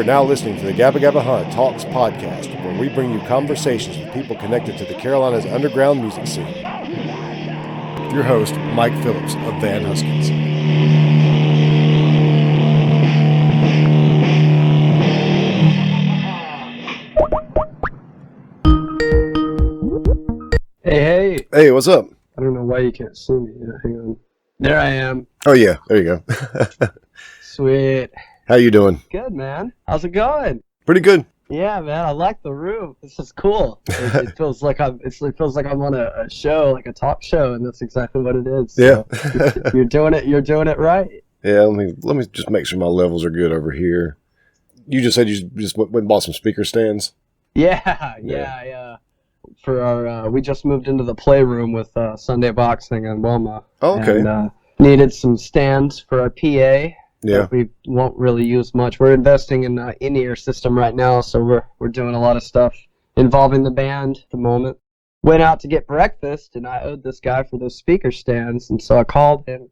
now listening to the Gabba Gabba Huh Talks podcast, where we bring you conversations with people connected to the Carolinas underground music scene. With your host, Mike Phillips of Van Huskins. Hey. Hey, what's up? I don't know why you can't see me. Hang on. There I am. Oh, yeah. There you go. Sweet. How you doing? Good, man. How's it going? Pretty good. Yeah, man. I like the room. This is cool. It feels like I'm on a show, like a talk show, and that's exactly what it is. So Yeah. You're doing it right. Yeah, let me just make sure my levels are good over here. You just said you just went and bought some speaker stands? Yeah. For our, we just moved into the playroom with Sunday Boxing and Wilma. Oh, okay. And needed some stands for our PA. Yeah. We won't really use much. We're investing in an in-ear system right now, so we're doing a lot of stuff involving the band at the moment. Went out to get breakfast, and I owed this guy for those speaker stands, and so I called him.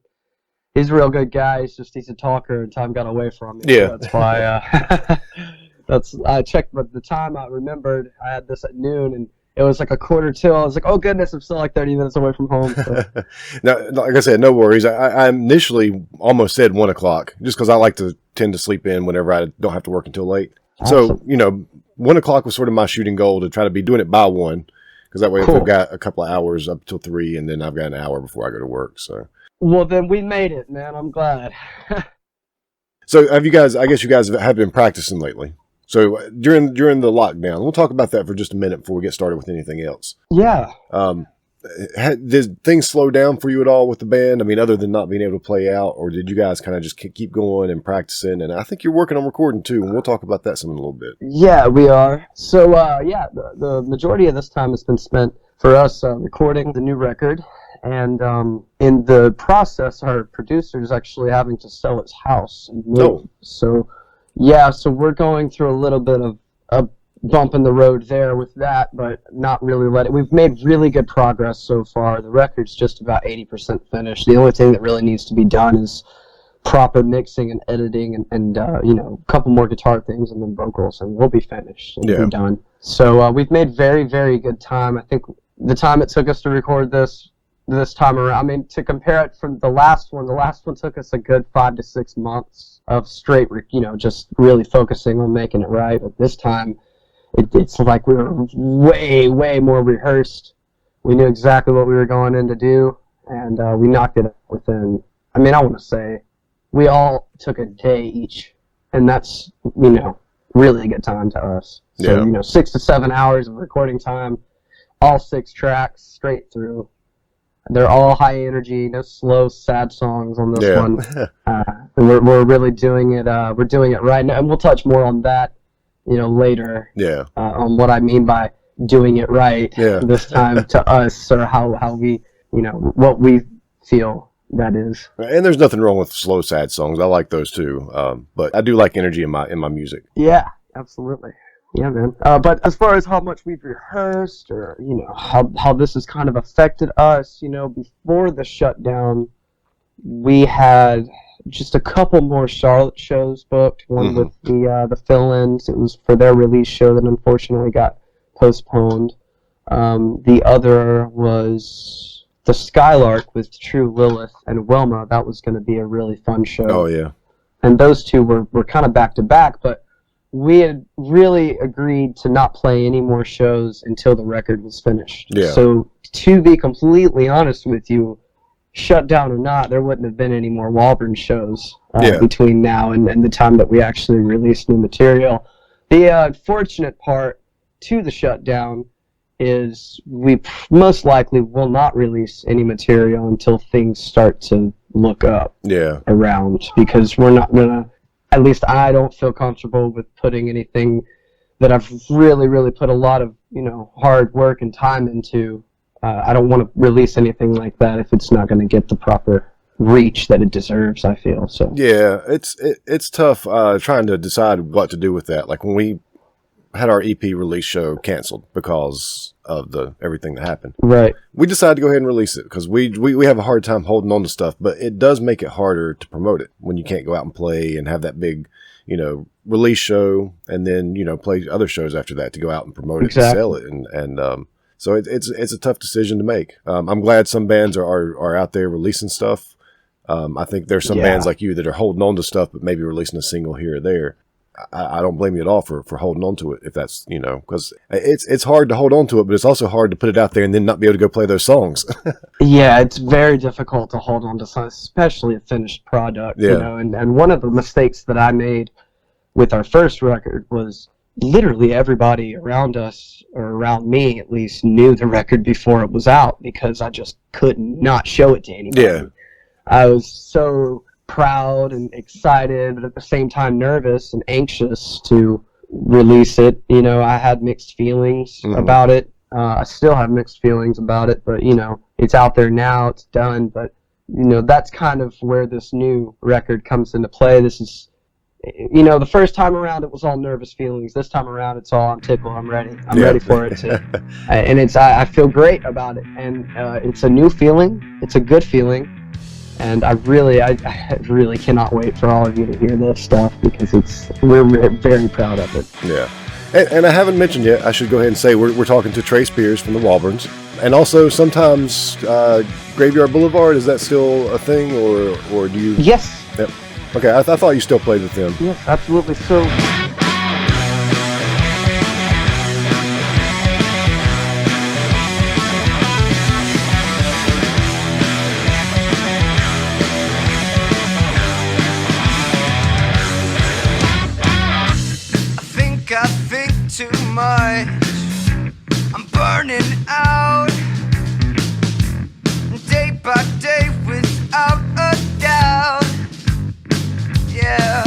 He's a real good guy. He's a talker, and time got away from me. Yeah. So that's why. I checked, but the time I remembered, I had this at noon, and it was like 1:45. I was like, oh goodness, I'm still like 30 minutes away from home. So. Now, like I said, no worries. I initially almost said 1 o'clock just because I like to tend to sleep in whenever I don't have to work until late. Awesome. So, 1 o'clock was sort of my shooting goal to try to be doing it by 1 because that way Cool. I've got a couple of hours up till 3 and then I've got an hour before I go to work. So, Well, then we made it, man. I'm glad. so I guess you guys have been practicing lately. So during the lockdown, we'll talk about that for just a minute before we get started with anything else. Yeah. Did things slow down for you at all with the band? I mean, other than not being able to play out, or did you guys kind of just keep going and practicing? And I think you're working on recording too, and we'll talk about that some in a little bit. Yeah, we are. So, the majority of this time has been spent for us recording the new record. And in the process, our producer is actually having to sell his house and move. Oh. So we're going through a little bit of a bump in the road there with that, but not really We've made really good progress so far. The record's just about 80% finished. The only thing that really needs to be done is proper mixing and editing and a couple more guitar things and then vocals, and we'll be finished and be done. So we've made very, very good time. I think the time it took us to record this time around, I mean, to compare it from the last one took us a good 5 to 6 months of straight, just really focusing on making it right. But this time, it's like we were way, way more rehearsed. We knew exactly what we were going in to do, and we knocked it out within, I want to say, we all took a day each, and that's, really a good time to us. So, 6 to 7 hours of recording time, all 6 tracks straight through. They're all high energy, no slow, sad songs on this one. And we're really doing it. We're doing it right now, and we'll touch more on that, later. Yeah. On what I mean by doing it right this time to us, or how we, what we feel that is. And there's nothing wrong with slow, sad songs. I like those too. But I do like energy in my music. Yeah, absolutely. Yeah, man. But as far as how much we've rehearsed, or how this has kind of affected us, before the shutdown, we had just a couple more Charlotte shows booked. One with the fill-ins. It was for their release show that unfortunately got postponed. The other was the Skylark with True Lilith and Wilma. That was going to be a really fun show. Oh yeah. And those two were kind of back to back, but we had really agreed to not play any more shows until the record was finished. Yeah. So, to be completely honest with you, shut down or not, there wouldn't have been any more Walbournes shows between now and the time that we actually released new material. The unfortunate part to the shutdown is we most likely will not release any material until things start to look up around, because we're not going to, at least I don't feel comfortable with putting anything that I've really, really put a lot of, hard work and time into. I don't want to release anything like that if it's not going to get the proper reach that it deserves, I feel. So yeah, it's tough trying to decide what to do with that. Like when we had our EP release show canceled because of everything that happened. Right. We decided to go ahead and release it because we have a hard time holding on to stuff, but it does make it harder to promote it when you can't go out and play and have that big, release show and then, play other shows after that to go out and promote it Exactly. and sell it. And so it's a tough decision to make. I'm glad some bands are out there releasing stuff. I think there's some bands like you that are holding on to stuff, but maybe releasing a single here or there. I don't blame you at all for holding on to it if that's, because it's hard to hold on to it, but it's also hard to put it out there and then not be able to go play those songs. Yeah, it's very difficult to hold on to something, especially a finished product, and one of the mistakes that I made with our first record was literally everybody around us, or around me at least, knew the record before it was out because I just couldn't not show it to anybody. Yeah. I was so proud and excited, but at the same time nervous and anxious to release it. I had mixed feelings about it. I still have mixed feelings about it, but it's out there now, it's done. But that's kind of where this new record comes into play. This is, the first time around it was all nervous feelings. This time around it's all I'm tickled, I'm ready. I'm ready for it to, and I feel great about it. And it's a new feeling. It's a good feeling. And I really cannot wait for all of you to hear this stuff because we're very proud of it. Yeah. And I haven't mentioned yet, I should go ahead and say we're talking to Trey Spears from the Walbournes. And also sometimes Graveyard Boulevard, is that still a thing or do you? Yes. Yep. Okay, I thought you still played with them. Yes, absolutely. So. Too much, I'm burning out, day by day without a doubt. Yeah,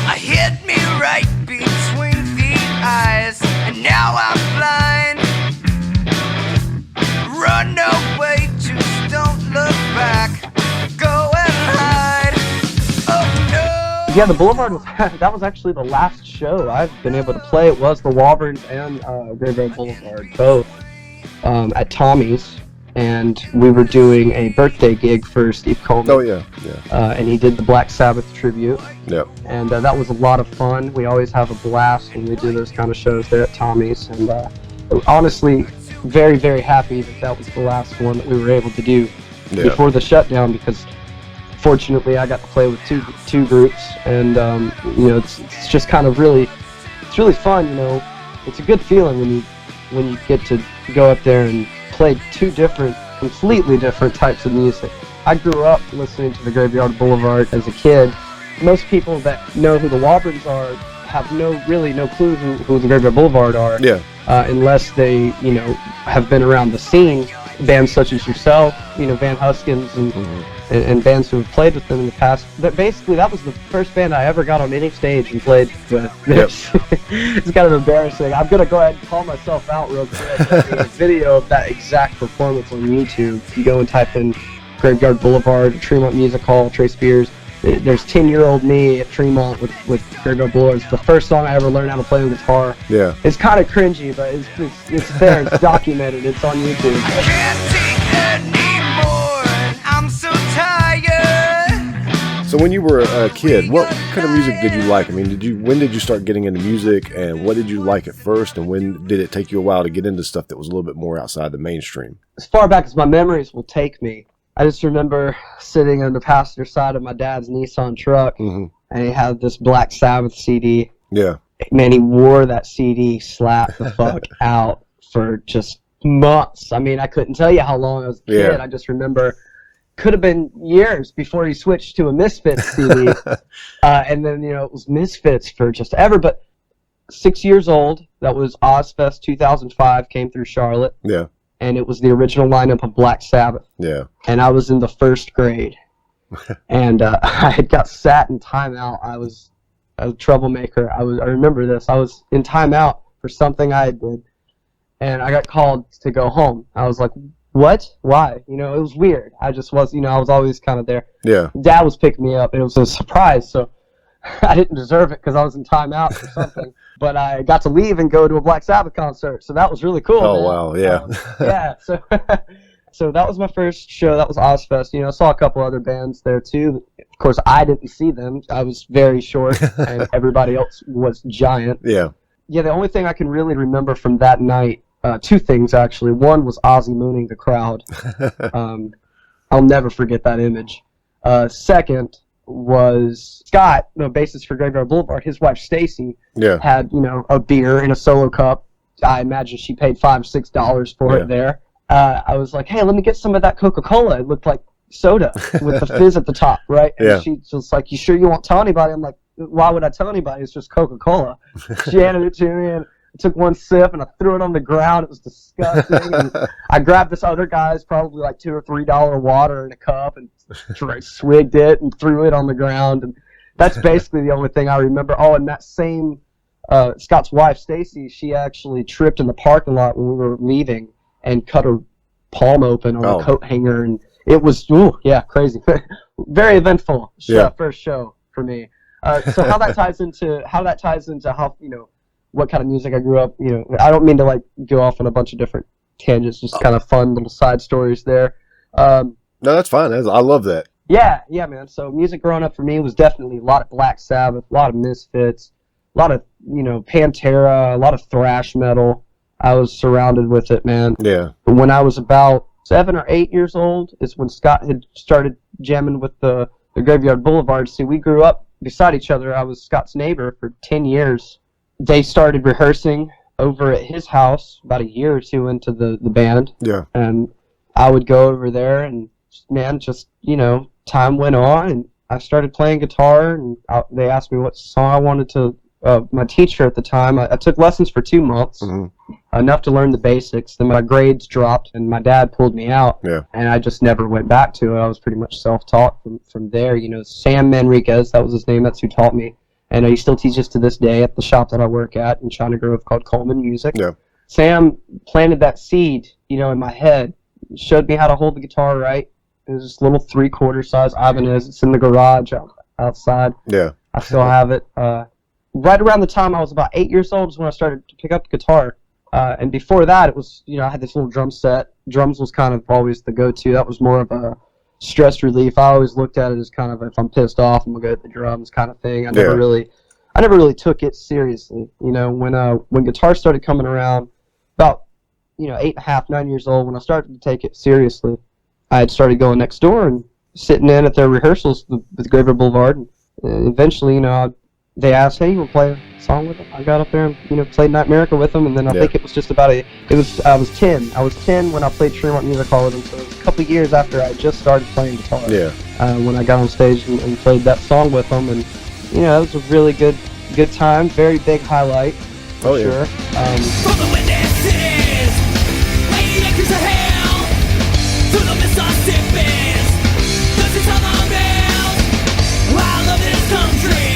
I hit me right between the eyes, and now I'm blind. Run away, just don't look back. Go and hide. Oh no. Yeah, the Boulevard that was actually the last show I've been able to play. It was the Walbournes and Graveyard Boulevard both at Tommy's, and we were doing a birthday gig for Steve Coleman. Oh yeah. And he did the Black Sabbath tribute. Yep. And that was a lot of fun. We always have a blast when we do those kind of shows there at Tommy's, and honestly, very, very happy that was the last one that we were able to do before the shutdown, because fortunately I got to play with two groups, and it's just kind of really fun. It's a good feeling when you get to go up there and play two completely different types of music. I grew up listening to the Graveyard Boulevard as a kid. Most people that know who the Walbournes are have no clue who the Graveyard Boulevard are, unless they have been around the scene. Bands such as yourself, Van Huskins and bands who have played with them in the past. That was the first band I ever got on any stage and played with. It's kind of embarrassing. I'm gonna go ahead and call myself out real quick. There's a video of that exact performance on YouTube. If you go and type in Graveyard Boulevard, Tremont Music Hall, Trey Spears. There's 10-year-old me at Tremont with Graveyard Boulevard. It's the first song I ever learned how to play the guitar. Yeah. It's kind of cringy, but it's there. It's documented. It's on YouTube. I can't take anymore, and I'm so tired. So when you were a kid, what kind of music did you like? I mean, when did you start getting into music, and what did you like at first, and when did it take you a while to get into stuff that was a little bit more outside the mainstream? As far back as my memories will take me, I just remember sitting on the passenger side of my dad's Nissan truck, and he had this Black Sabbath CD. Yeah. Man, he wore that CD slap the fuck out for just months. I mean, I couldn't tell you how long I was a kid. I just remember could have been years before he switched to a Misfits CD. And then, it was Misfits for just ever. But 6 years old, that was Ozfest 2005, came through Charlotte. Yeah. And it was the original lineup of Black Sabbath. Yeah. And I was in the first grade. And I had got sat in timeout. I was a troublemaker. I remember this. I was in timeout for something I did. And I got called to go home. I was like, what? Why? It was weird. I just was, I was always kind of there. Yeah. Dad was picking me up, and it was a surprise. So I didn't deserve it because I was in timeout or something. But I got to leave and go to a Black Sabbath concert, so that was really cool. Oh, man. Wow, yeah. Yeah, so So that was my first show. That was Ozfest. I saw a couple other bands there too. Of course, I didn't see them. I was very short, and everybody else was giant. Yeah. Yeah, the only thing I can really remember from that night, two things actually. One was Ozzy mooning the crowd. I'll never forget that image. Second was Scott, the bassist for Graveyard Boulevard. His wife Stacy had a beer in a solo cup. I imagine she paid $5-6 for it there. I was like, hey, let me get some of that Coca-Cola. It looked like soda with the fizz at the top, right? And she was like, you sure you won't tell anybody? I'm like, why would I tell anybody? It's just Coca-Cola. She handed it to me, and I took one sip, and I threw it on the ground. It was disgusting. And I grabbed this other guy's probably like $2 or $3 water in a cup and swigged it and threw it on the ground. And that's basically the only thing I remember. Oh, and that same Scott's wife, Stacy, she actually tripped in the parking lot when we were leaving and cut her palm open on a coat hanger, and it was crazy. Very eventful first show for me. So how that ties into how what kind of music I grew up. I don't mean to like go off on a bunch of different tangents, just kind of fun little side stories there. No, that's fine. I love that. Yeah, man. So music growing up for me was definitely a lot of Black Sabbath, a lot of Misfits, a lot of Pantera, a lot of thrash metal. I was surrounded with it, man. Yeah. When I was about 7 or 8 years old is when Scott had started jamming with the Graveyard Boulevard. See, we grew up beside each other. I was Scott's neighbor for 10 years. They started rehearsing over at his house about a year or two into the band. Yeah. And I would go over there, and, man, just, time went on, and I started playing guitar, and they asked me what song I wanted to my teacher at the time, I took lessons for 2 months, enough to learn the basics. Then my grades dropped, and my dad pulled me out, and I just never went back to it. I was pretty much self-taught from there. Sam Manriquez, that was his name. That's who taught me. And he still teaches to this day at the shop that I work at in China Grove called Coleman Music. Yeah. Sam planted that seed, in my head, showed me how to hold the guitar right. It was this little 3/4 size Ibanez. It's in the garage outside. Yeah. I still have it. Right around the time I was about 8 years old is when I started to pick up the guitar. And before that, it was, I had this little drum set. Drums was kind of always the go-to. That was more of a stress relief. I always looked at it as kind of, if I'm pissed off, I'm going to go to the drums kind of thing. I never really took it seriously. When guitar started coming around, about, 8.5, 9 years old, when I started to take it seriously, I had started going next door and sitting in at their rehearsals with Graveyard Boulevard. And eventually, they asked, hey, you want to play a song with them? I got up there and, played Nightmerica with them, and then I think it was just about I was 10. I was 10 when I played Tremont Music Hall with them, so it was a couple of years after I just started playing guitar. Yeah. When I got on stage and played that song with them, and, it was a really good time, very big highlight, for sure. From the witnesses, 80 acres of hell, through the Mississippi's, this is how long been, I love this country.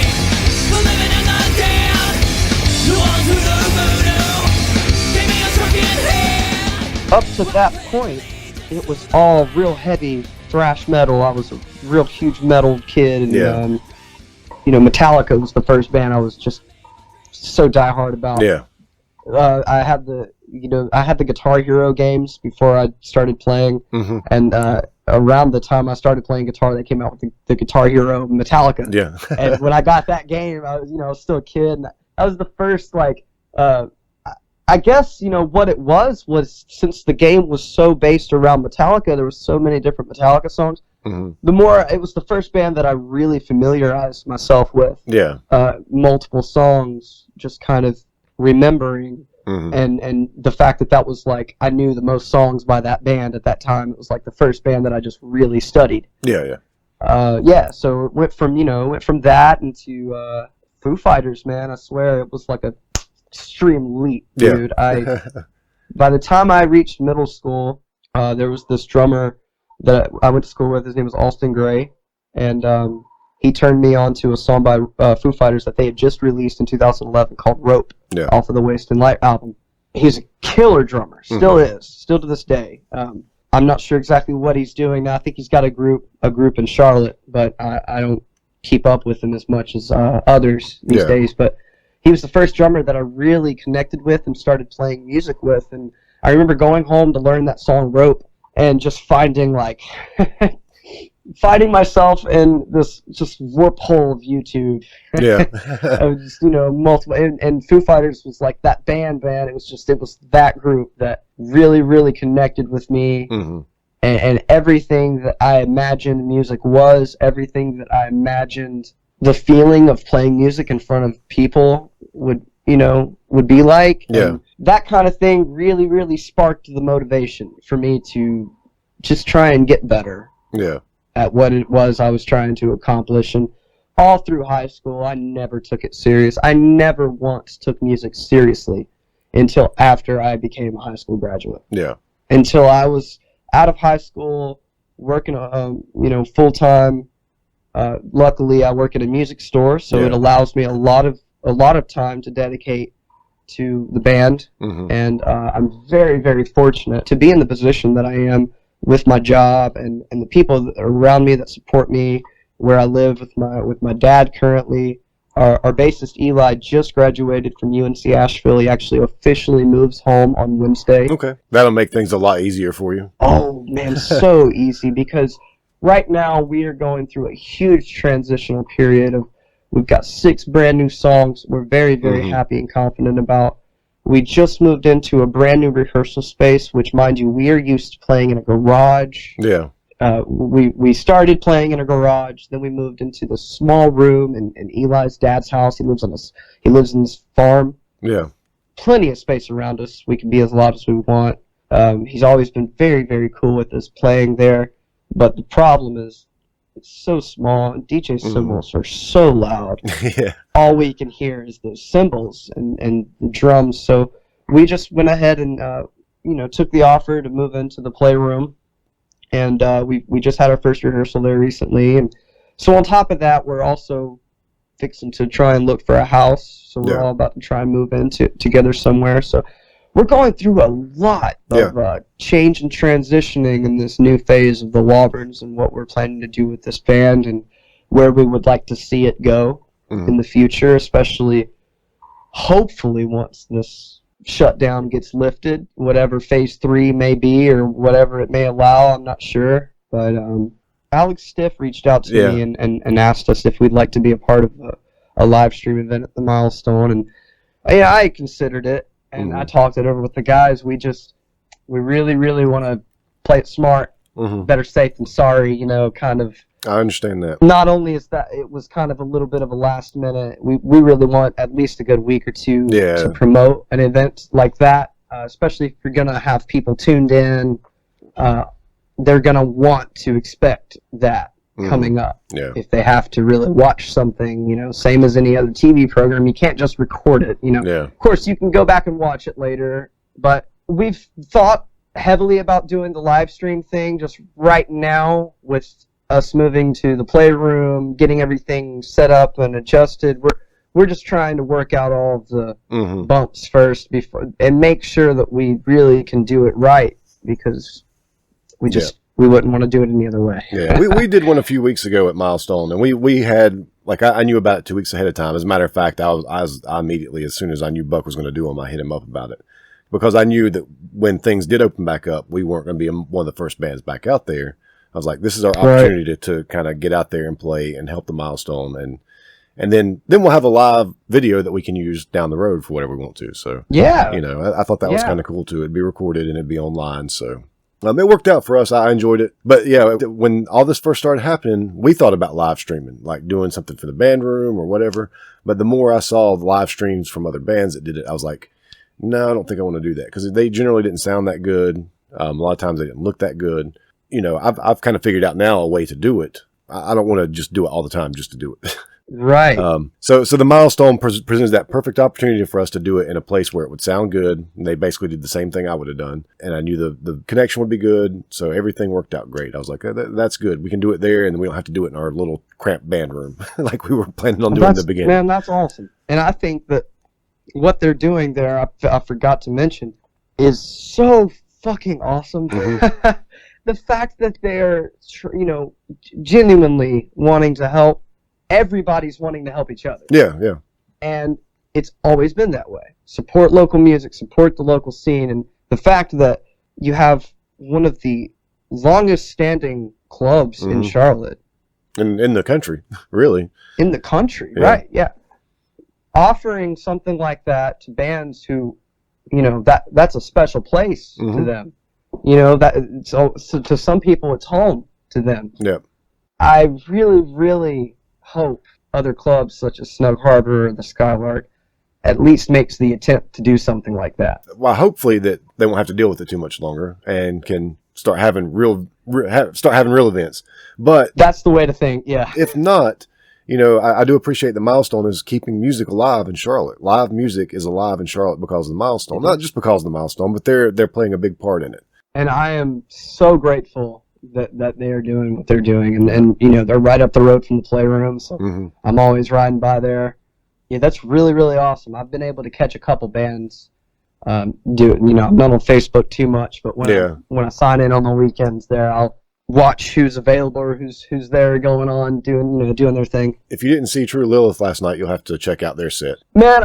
Up to that point, it was all real heavy thrash metal. I was a real huge metal kid, and Metallica was the first band I was just so diehard about. Yeah. I had the Guitar Hero games before I started playing, and around the time I started playing guitar, they came out with the Guitar Hero Metallica. Yeah. And when I got that game, I was still a kid, and that was the first I guess, what it was since the game was so based around Metallica, there was so many different Metallica songs, it was the first band that I really familiarized myself with. Yeah. Multiple songs, just kind of remembering, and the fact that was I knew the most songs by that band at that time. It was the first band that I just really studied. Yeah, yeah. So it went from that into Foo Fighters, man. I swear it was a extreme leap, dude. By the time I reached middle school, there was this drummer that I went to school with. His name was Alston Gray, and he turned me on to a song by Foo Fighters that they had just released in 2011 called Rope, off of the Waste and Light album. He's a killer drummer, still to this day. I'm not sure exactly what he's doing now. I think he's got a group in Charlotte, but I don't keep up with him as much as others these days. But he was the first drummer that I really connected with and started playing music with. And I remember going home to learn that song Rope, and just finding like finding myself in this just warp hole of YouTube. Yeah. Of just, multiple, and Foo Fighters was like that band. It was that group that really, really connected with me. Mm-hmm. And everything that I imagined music was, everything that I imagined the feeling of playing music in front of people would be like. Yeah. And that kind of thing really, really sparked the motivation for me to just try and get better. Yeah. At what it was I was trying to accomplish. And all through high school, I never took it serious. I never once took music seriously until after I became a high school graduate. Yeah. Until I was out of high school, working, full time. Luckily, I work at a music store, so it allows me a lot of time to dedicate to the band. Mm-hmm. And I'm very, very fortunate to be in the position that I am with my job and the people that are around me that support me. Where I live with my dad currently. Our bassist Eli just graduated from UNC Asheville. He actually officially moves home on Wednesday. Okay. That'll make things a lot easier for you. Oh, man, so easy, because right now we are going through a huge transitional period of, we've got 6 brand new songs we're very, very happy and confident about. We just moved into a brand new rehearsal space, which, mind you, we are used to playing in a garage. Yeah. We started playing in a garage, then we moved into the small room in Eli's dad's house. He lives in this farm. Yeah. Plenty of space around us. We can be as loud as we want. He's always been very, very cool with us playing there. But the problem is, it's so small, and DJ cymbals are so loud. Yeah. All we can hear is those cymbals and the drums. So we just went ahead and took the offer to move into the playroom. And we just had our first rehearsal there recently. And so on top of that, we're also fixing to try and look for a house. So we're all about to try and move in together somewhere. So we're going through a lot of change and transitioning in this new phase of the Walbournes and what we're planning to do with this band and where we would like to see it go in the future, especially hopefully once this shutdown gets lifted, whatever phase 3 may be or whatever it may allow, I'm not sure. But Alex Stiff reached out to me and asked us if we'd like to be a part of a live stream event at the Milestone. And I considered it, and I talked it over with the guys. We really, really want to play it smart, better safe than sorry, kind of. I understand that. Not only is that it was kind of a little bit of a last minute, we really want at least a good week or two to promote an event like that, especially if you're going to have people tuned in. They're going to want to expect that coming up. Yeah. If they have to really watch something, same as any other TV program, you can't just record it. Of course, you can go back and watch it later, but we've thought heavily about doing the live stream thing just right now with us moving to the playroom, getting everything set up and adjusted. We're just trying to work out all of the bumps first before and make sure that we really can do it right, because we wouldn't want to do it any other way. Yeah, we did one a few weeks ago at Milestone, and we had, like, I knew about it 2 weeks ahead of time. As a matter of fact, I immediately, as soon as I knew Buck was going to do them, I hit him up about it, because I knew that when things did open back up, we weren't going to be one of the first bands back out there. I was like, this is our opportunity to kind of get out there and play and help the Milestone, and then we'll have a live video that we can use down the road for whatever we want to. So I thought that was kind of cool too. It'd be recorded and it'd be online. So it worked out for us. I enjoyed it. But when all this first started happening, we thought about live streaming, like doing something for the band room or whatever. But the more I saw the live streams from other bands that did it, I was like, no, I don't think I want to do that, because they generally didn't sound that good. A lot of times they didn't look that good. I've kind of figured out now a way to do it. I don't want to just do it all the time just to do it. Right. So the Milestone presents that perfect opportunity for us to do it in a place where it would sound good. And they basically did the same thing I would have done. And I knew the connection would be good. So everything worked out great. I was like, that's good. We can do it there, and then we don't have to do it in our little cramped band room like we were planning on doing in the beginning. Man, that's awesome. And I think that what they're doing there, I forgot to mention, is so fucking awesome. The fact that they're, genuinely wanting to help. Everybody's wanting to help each other. Yeah, yeah. And it's always been that way. Support local music, support the local scene, and the fact that you have one of the longest standing clubs in Charlotte. In the country, really. In the country, right, yeah. Offering something like that to bands who, you know, that's a special place to them. You know, so to some people it's home to them. Yeah. I really, really hope other clubs such as Snug Harbor or the Skylark at least makes the attempt to do something like that. Well, hopefully that they won't have to deal with it too much longer and can start having real events. But that's the way to think, yeah. If not, you know, I do appreciate the milestone is keeping music alive in Charlotte. Live music is alive in Charlotte because of the milestone. Not just because of the milestone, but they're playing a big part in it. And I am so grateful that they are doing what they're doing. And you know, they're right up the road from the Playroom, so I'm always riding by there. Yeah, that's really, really awesome. I've been able to catch a couple bands do, you know, I'm not on Facebook too much, but when I sign in on the weekends there, I'll watch who's available or who's there going on doing their thing. If you didn't see True Lilith last night, you'll have to check out their set. Man,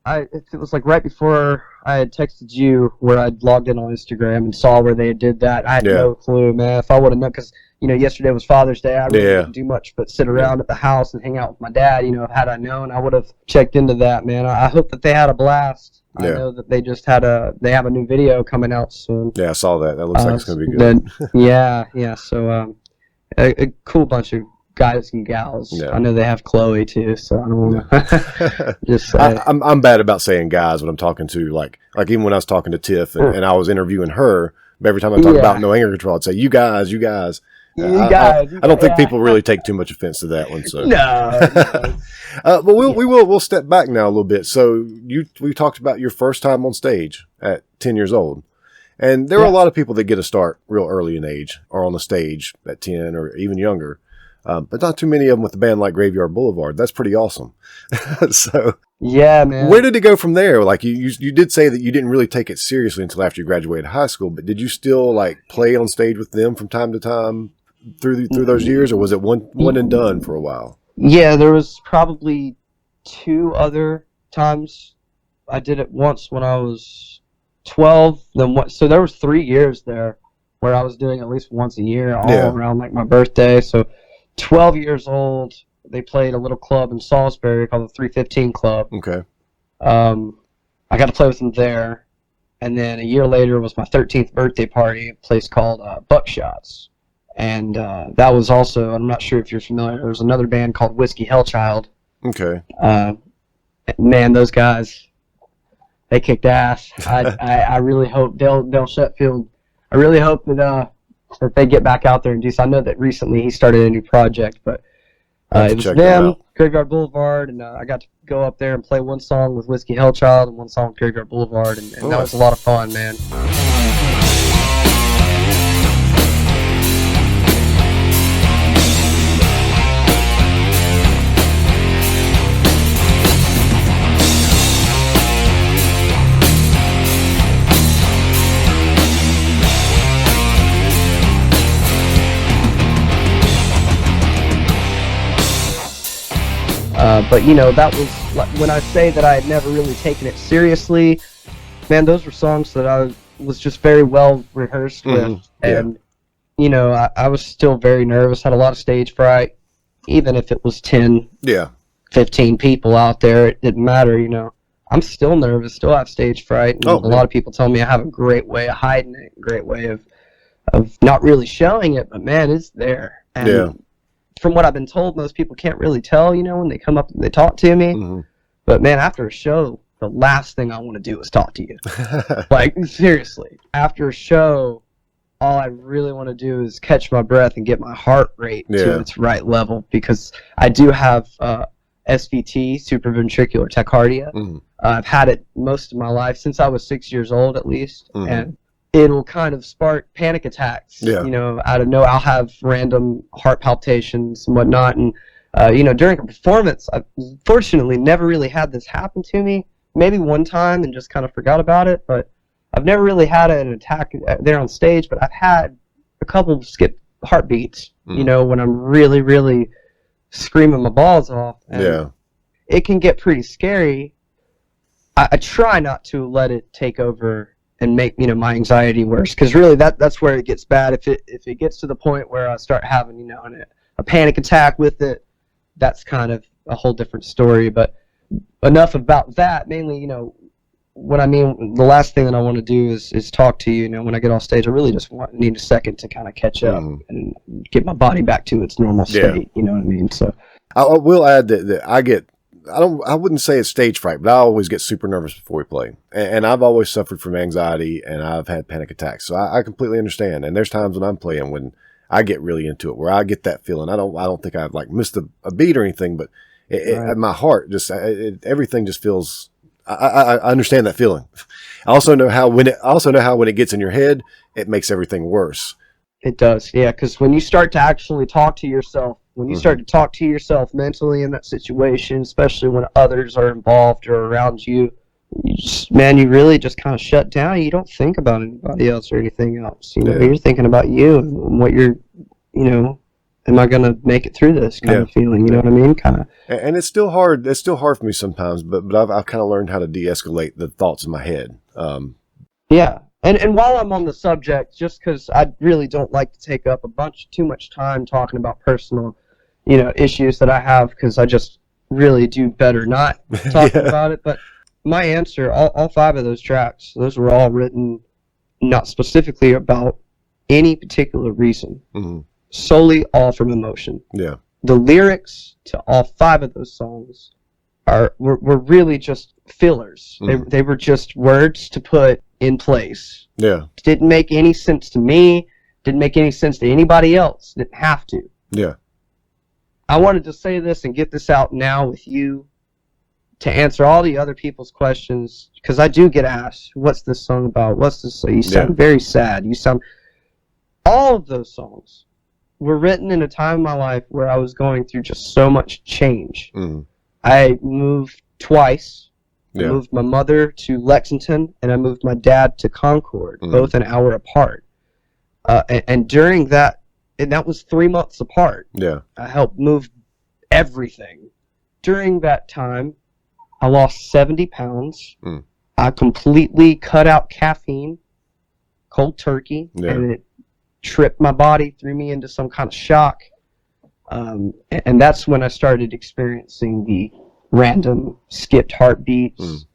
it was like right before I had texted you where I'd logged in on Instagram and saw where they did that. I had no clue, man. If I would have known, because you know, yesterday was Father's Day. I really didn't do much but sit around at the house and hang out with my dad. You know, had I known, I would have checked into that, man. I hope that they had a blast. I know that they just have a new video coming out soon. Yeah, I saw that. That looks like it's going to be good. Yeah. So, a cool bunch of guys and gals. Yeah. I know they have Chloe too, so I don't want to just say. I'm bad about saying guys when I'm talking to, like even when I was talking to Tiff and I was interviewing her, every time I talk about No Anger Control, I'd say, you guys. I don't think people really take too much offense to that one. So no. But we'll step back now a little bit. So we talked about your first time on stage at 10 years old, and there are a lot of people that get a start real early in age or on the stage at 10 or even younger, but not too many of them with a band like Graveyard Boulevard. That's pretty awesome. So yeah, man. Where did it go from there? Like you did say that you didn't really take it seriously until after you graduated high school, but did you still like play on stage with them from time to time through those years, or was it one and done for a while? Yeah, there was probably 2 other times. I did it once when I was 12. So there was 3 years there where I was doing at least once a year, all around like my birthday. So 12 years old, they played a little club in Salisbury called the 315 Club. Okay. I got to play with them there, and then a year later was my 13th birthday party at a place called Buckshots. And that was also, I'm not sure if you're familiar, there was another band called Whiskey HellChild. Okay. Man, those guys, they kicked ass. I really hope Dale Sheffield, I really hope that they get back out there and do so. I know that recently he started a new project, but it was them, Graveyard Boulevard, and I got to go up there and play one song with Whiskey HellChild and one song with Graveyard Boulevard, and that was a lot of fun, man. But, you know, that was, when I say that I had never really taken it seriously, man, those were songs that I was just very well rehearsed with. And, you know, I was still very nervous, had a lot of stage fright, even if it was 10, 15 people out there, it didn't matter, you know. I'm still nervous, still have stage fright. And a lot of people tell me I have a great way of hiding it, a great way of not really showing it, but, man, it's there. And from what I've been told, most people can't really tell, you know, when they come up and they talk to me. But, man, after a show, the last thing I want to do is talk to you. Like, seriously. After a show, all I really want to do is catch my breath and get my heart rate to its right level, because I do have SVT, supraventricular tachycardia. I've had it most of my life, since I was 6 years old at least, and it'll kind of spark panic attacks. You know, out of nowhere, I'll have random heart palpitations and whatnot. And, you know, during a performance, I've fortunately never really had this happen to me. Maybe one time and just kind of forgot about it, but I've never really had an attack there on stage, but I've had a couple of skip heartbeats, you know, when I'm really, really screaming my balls off. And it can get pretty scary. I try not to let it take over and make, you know, my anxiety worse. Because really that's where it gets bad. If it gets to the point where I start having, you know, a panic attack with it, that's kind of a whole different story. But enough about that. Mainly, you know, what I mean, the last thing that I want to do is talk to you. You know, when I get off stage, I really just need a second to kind of catch up and get my body back to its normal state. You know what I mean? So I will add that I wouldn't say it's stage fright, but I always get super nervous before we play. And I've always suffered from anxiety, and I've had panic attacks. So I completely understand. And there's times when I'm playing when I get really into it, where I get that feeling. I don't think I've like missed a beat or anything, but my heart just, everything just feels, I understand that feeling. I also know how when it gets in your head, it makes everything worse. It does. Yeah. 'Cause when you start to actually talk to yourself, when you start to talk to yourself mentally in that situation, especially when others are involved or around you, you really just kind of shut down. You don't think about anybody else or anything else. You know, you're thinking about you and what you're, you know, am I going to make it through this kind of feeling? You know what I mean? Kind of. And it's still hard. It's still hard for me sometimes, but I've kind of learned how to de-escalate the thoughts in my head. Yeah. And while I'm on the subject, just because I really don't like to take up too much time talking about personal, you know, issues that I have, because I just really do better not talking about it. But my answer, all 5 of those tracks, those were all written not specifically about any particular reason, solely all from emotion. Yeah. The lyrics to all 5 of those songs were really just fillers. They were just words to put in place. Yeah. Didn't make any sense to me. Didn't make any sense to anybody else. Didn't have to. Yeah. I wanted to say this and get this out now with you to answer all the other people's questions, because I do get asked, what's this song about? What's this? You sound very sad. All of those songs were written in a time in my life where I was going through just so much change. I moved twice. I moved my mother to Lexington, and I moved my dad to Concord, both an hour apart. And during that, and that was 3 months apart. Yeah. I helped move everything. During that time, I lost 70 pounds. I completely cut out caffeine, cold turkey, and it tripped my body, threw me into some kind of shock. And that's when I started experiencing the random skipped heartbeats.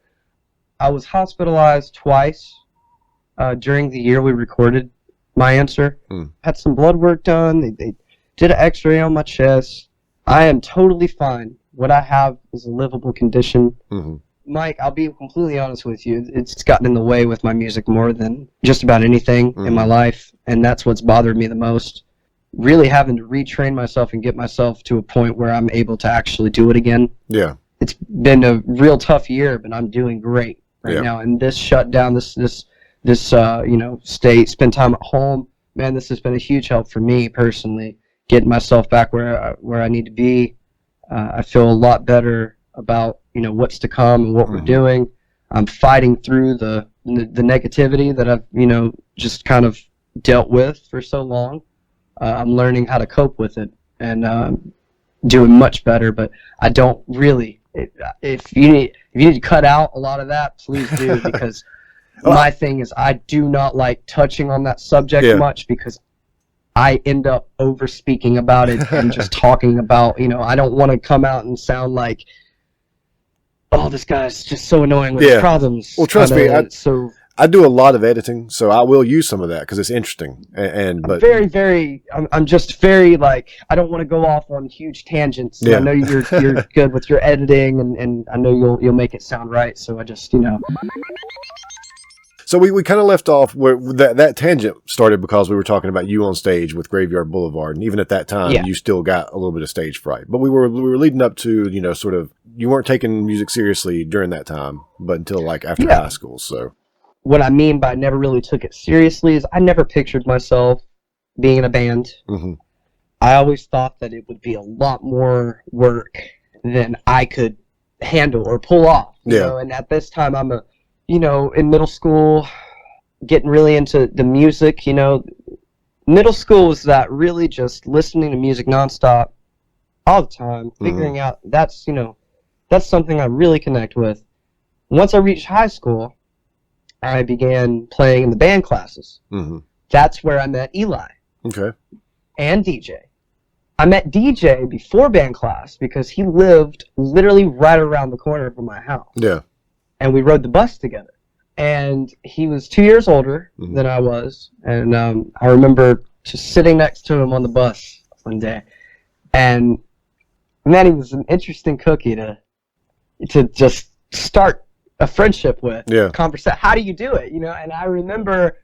I was hospitalized twice during the year we recorded my answer. Had some blood work done. They did an x-ray on my chest. I am totally fine. What I have is a livable condition. Mike, I'll be completely honest with you. It's gotten in the way with my music more than just about anything in my life, and that's what's bothered me the most. Really having to retrain myself and get myself to a point where I'm able to actually do it again. Yeah. It's been a real tough year, but I'm doing great right now. And this shutdown, this you know, spend time at home, man, this has been a huge help for me personally, getting myself back where I need to be. I feel a lot better about, you know, what's to come and what we're doing. I'm fighting through the negativity that I've, you know, just kind of dealt with for so long. I'm learning how to cope with it and doing much better, but I don't really. If you need to cut out a lot of that, please do, because my thing is I do not like touching on that subject much, because I end up over speaking about it and just talking about, you know, I don't want to come out and sound like, oh, this guy's just so annoying with his problems. Well, trust me, I do a lot of editing, so I will use some of that because it's interesting. But I'm just very, like, I don't want to go off on huge tangents. I know you're good with your editing, and I know you'll make it sound right. So I just, you know. So we kind of left off where that tangent started because we were talking about you on stage with Graveyard Boulevard, and even at that time, you still got a little bit of stage fright. But we were leading up to, you know, sort of, you weren't taking music seriously during that time, but until like after high school. So what I mean by never really took it seriously is I never pictured myself being in a band. I always thought that it would be a lot more work than I could handle or pull off. You know? And at this time, I'm in middle school, getting really into the music. You know, middle school was that really just listening to music nonstop all the time, figuring out that's something I really connect with. Once I reached high school, I began playing in the band classes. Mm-hmm. That's where I met Eli. Okay. And DJ. I met DJ before band class because he lived literally right around the corner from my house. Yeah. And we rode the bus together. And he was 2 years older than I was. And I remember just sitting next to him on the bus one day. And man, he was an interesting cookie to just start a friendship with. Yeah. How do you do it? You know, and I remember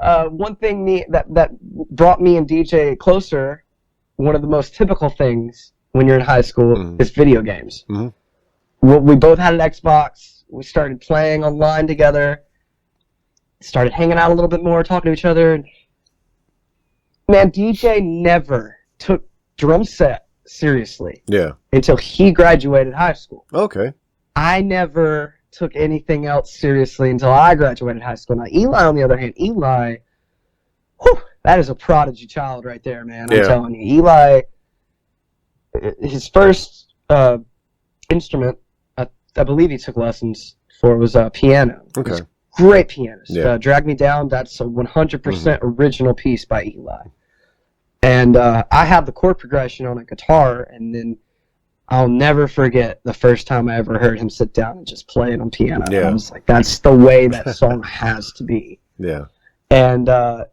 one thing that brought me and DJ closer. One of the most typical things when you're in high school is video games. Mm-hmm. We both had an Xbox. We started playing online together. Started hanging out a little bit more, talking to each other. Man, DJ never took drum set seriously. Yeah. Until he graduated high school. Okay. I never took anything else seriously until I graduated high school. Now, Eli, on the other hand, whew, that is a prodigy child right there, man. I'm telling you. Eli, his first instrument, I believe he took lessons for, was piano. Okay. He's a great pianist. Yeah. Drag Me Down, that's a 100% original piece by Eli. And I have the chord progression on a guitar, and then I'll never forget the first time I ever heard him sit down and just play it on piano. Yeah. I was like, that's the way that song has to be. Yeah. And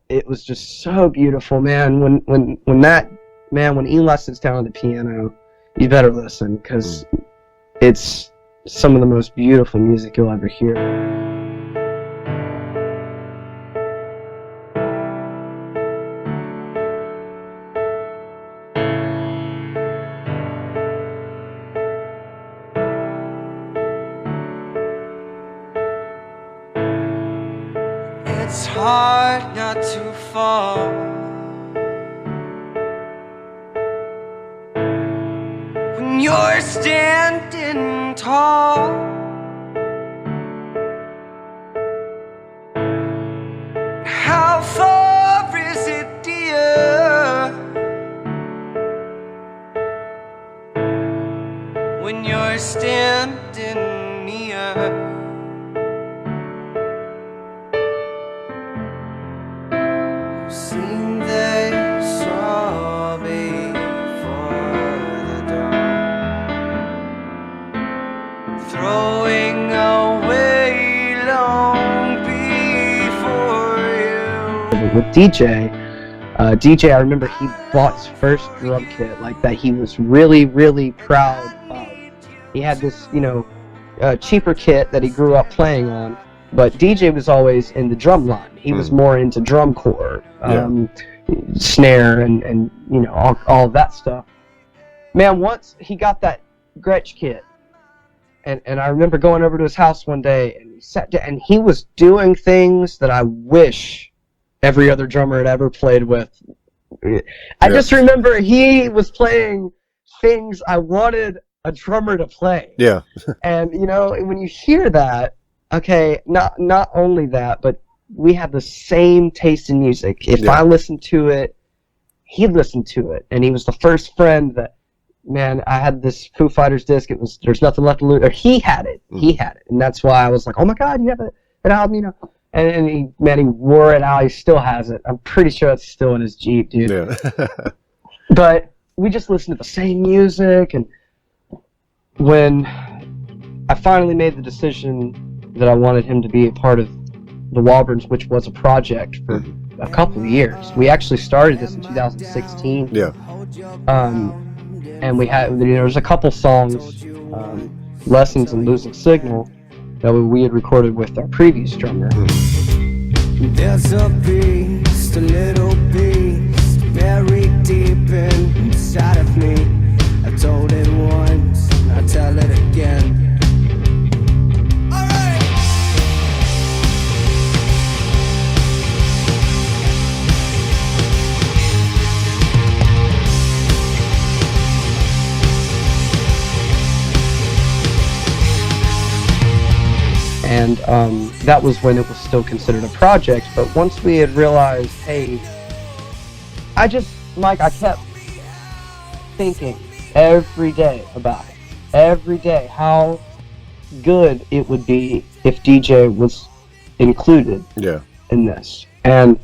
it was just so beautiful, man. When Eli sits down at the piano, you better listen, because it's some of the most beautiful music you'll ever hear. It's hard not to fall when you're standing tall. How far is it, dear, when you're standing near? Seen this all before the dawn, throwing away long before you. With DJ, I remember he bought his first drum kit like that. He was really, really proud of. He had this, cheaper kit that he grew up playing on. But DJ was always in the drum line. He was more into drum corps, snare, and all of that stuff. Man, once he got that Gretsch kit, and I remember going over to his house one day, and he sat down, and he was doing things that I wish every other drummer had ever played with. I just remember he was playing things I wanted a drummer to play. Yeah. And, when you hear that, okay, not only that, but we have the same taste in music. If I listened to it, he'd listen to it. And he was the first friend that, man, I had this Foo Fighters disc. It was There's Nothing Left to Lose. Or he had it. He had it. And that's why I was like, oh my God, you have an album, And he wore it out. He still has it. I'm pretty sure it's still in his Jeep, dude. Yeah. But we just listened to the same music. And when I finally made the decision that I wanted him to be a part of the Walbournes, which was a project for a couple of years. We actually started this in 2016. Yeah. And we had, there was a couple songs, Lessons and Losing Signal, that we had recorded with our previous drummer. There's a beast, a little beast, buried deep inside of me. I told it once, I tell it again. And that was when it was still considered a project. But once we had realized, hey, I kept thinking every day about it. Every day, how good it would be if DJ was included Yeah. in this. And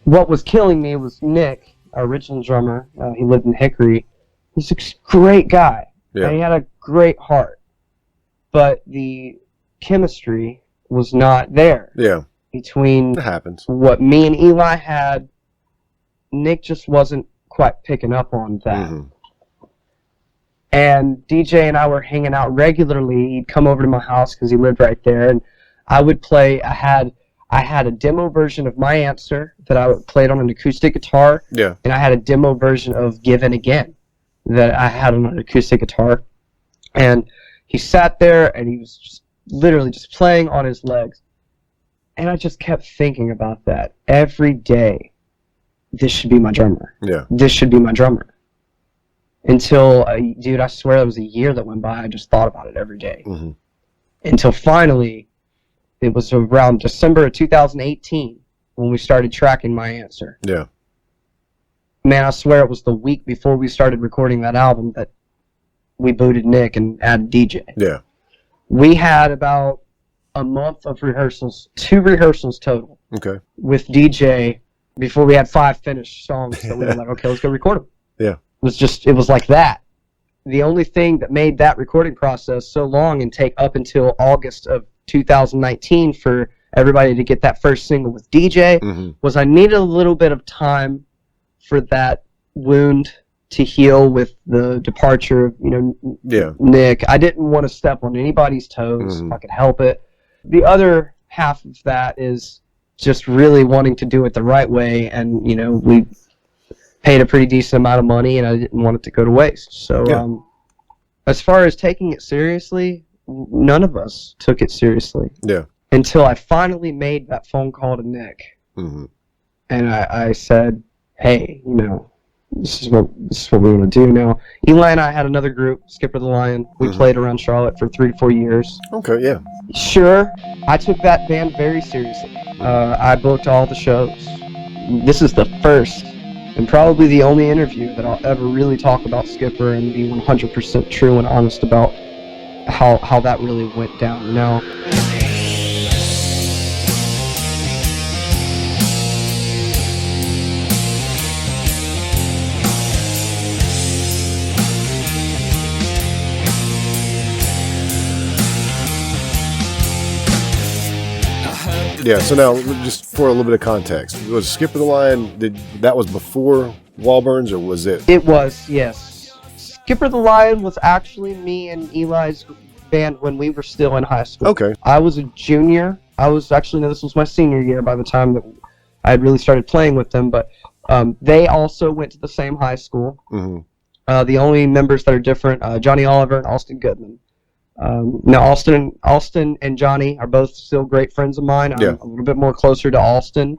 what was killing me was Nick, our original drummer. He lived in Hickory. He's a great guy. Yeah. And he had a great heart. But the chemistry was not there. Yeah. Between It happens. what me and Eli had, Nick just wasn't quite picking up on that. Mm-hmm. And DJ and I were hanging out regularly. He'd come over to my house because he lived right there, and I would play. I had a demo version of My Answer that I played on an acoustic guitar. Yeah. And I had a demo version of Give In Again that I had on an acoustic guitar. And he sat there and he was just literally just playing on his legs. And I just kept thinking about that every day. This should be my drummer. Yeah. This should be my drummer. Until, dude, I swear that was a year that went by. I just thought about it every day. Mm-hmm. Until finally, it was around December of 2018 when we started tracking My Answer. Yeah. Man, I swear it was the week before we started recording that album that we booted Nick and added DJ. Yeah. We had about a month of rehearsals, 2 rehearsals total. Okay. With DJ before we had 5 finished songs. So we were like, okay, let's go record them. Yeah. It was like that. The only thing that made that recording process so long and take up until August of 2019 for everybody to get that first single with DJ Mm-hmm. was I needed a little bit of time for that wound to heal with the departure of, Yeah. Nick. I didn't want to step on anybody's toes if I could help it. The other half of that is just really wanting to do it the right way, and we paid a pretty decent amount of money, and I didn't want it to go to waste. So as far as taking it seriously, none of us took it seriously. Yeah. Until I finally made that phone call to Nick. Mm-hmm. And I said, hey, this is what we want to do now. Eli and I had another group, Skipper the Lion. We played around Charlotte for 3 to 4 years. Okay, yeah. Sure, I took that band very seriously. I booked all the shows. This is the first and probably the only interview that I'll ever really talk about Skipper and be 100% true and honest about how that really went down. Now, Yeah, so now, just for a little bit of context, was Skipper the Lion, that was before Walbournes, or was it? it was, yes. Skipper the Lion was actually me and Eli's band when we were still in high school. Okay. I was a junior. This was my senior year by the time that I had really started playing with them, but they also went to the same high school. Mm-hmm. The only members that are different, Johnny Oliver and Austin Goodman. Now, Austin and Johnny are both still great friends of mine. I'm a little bit more closer to Austin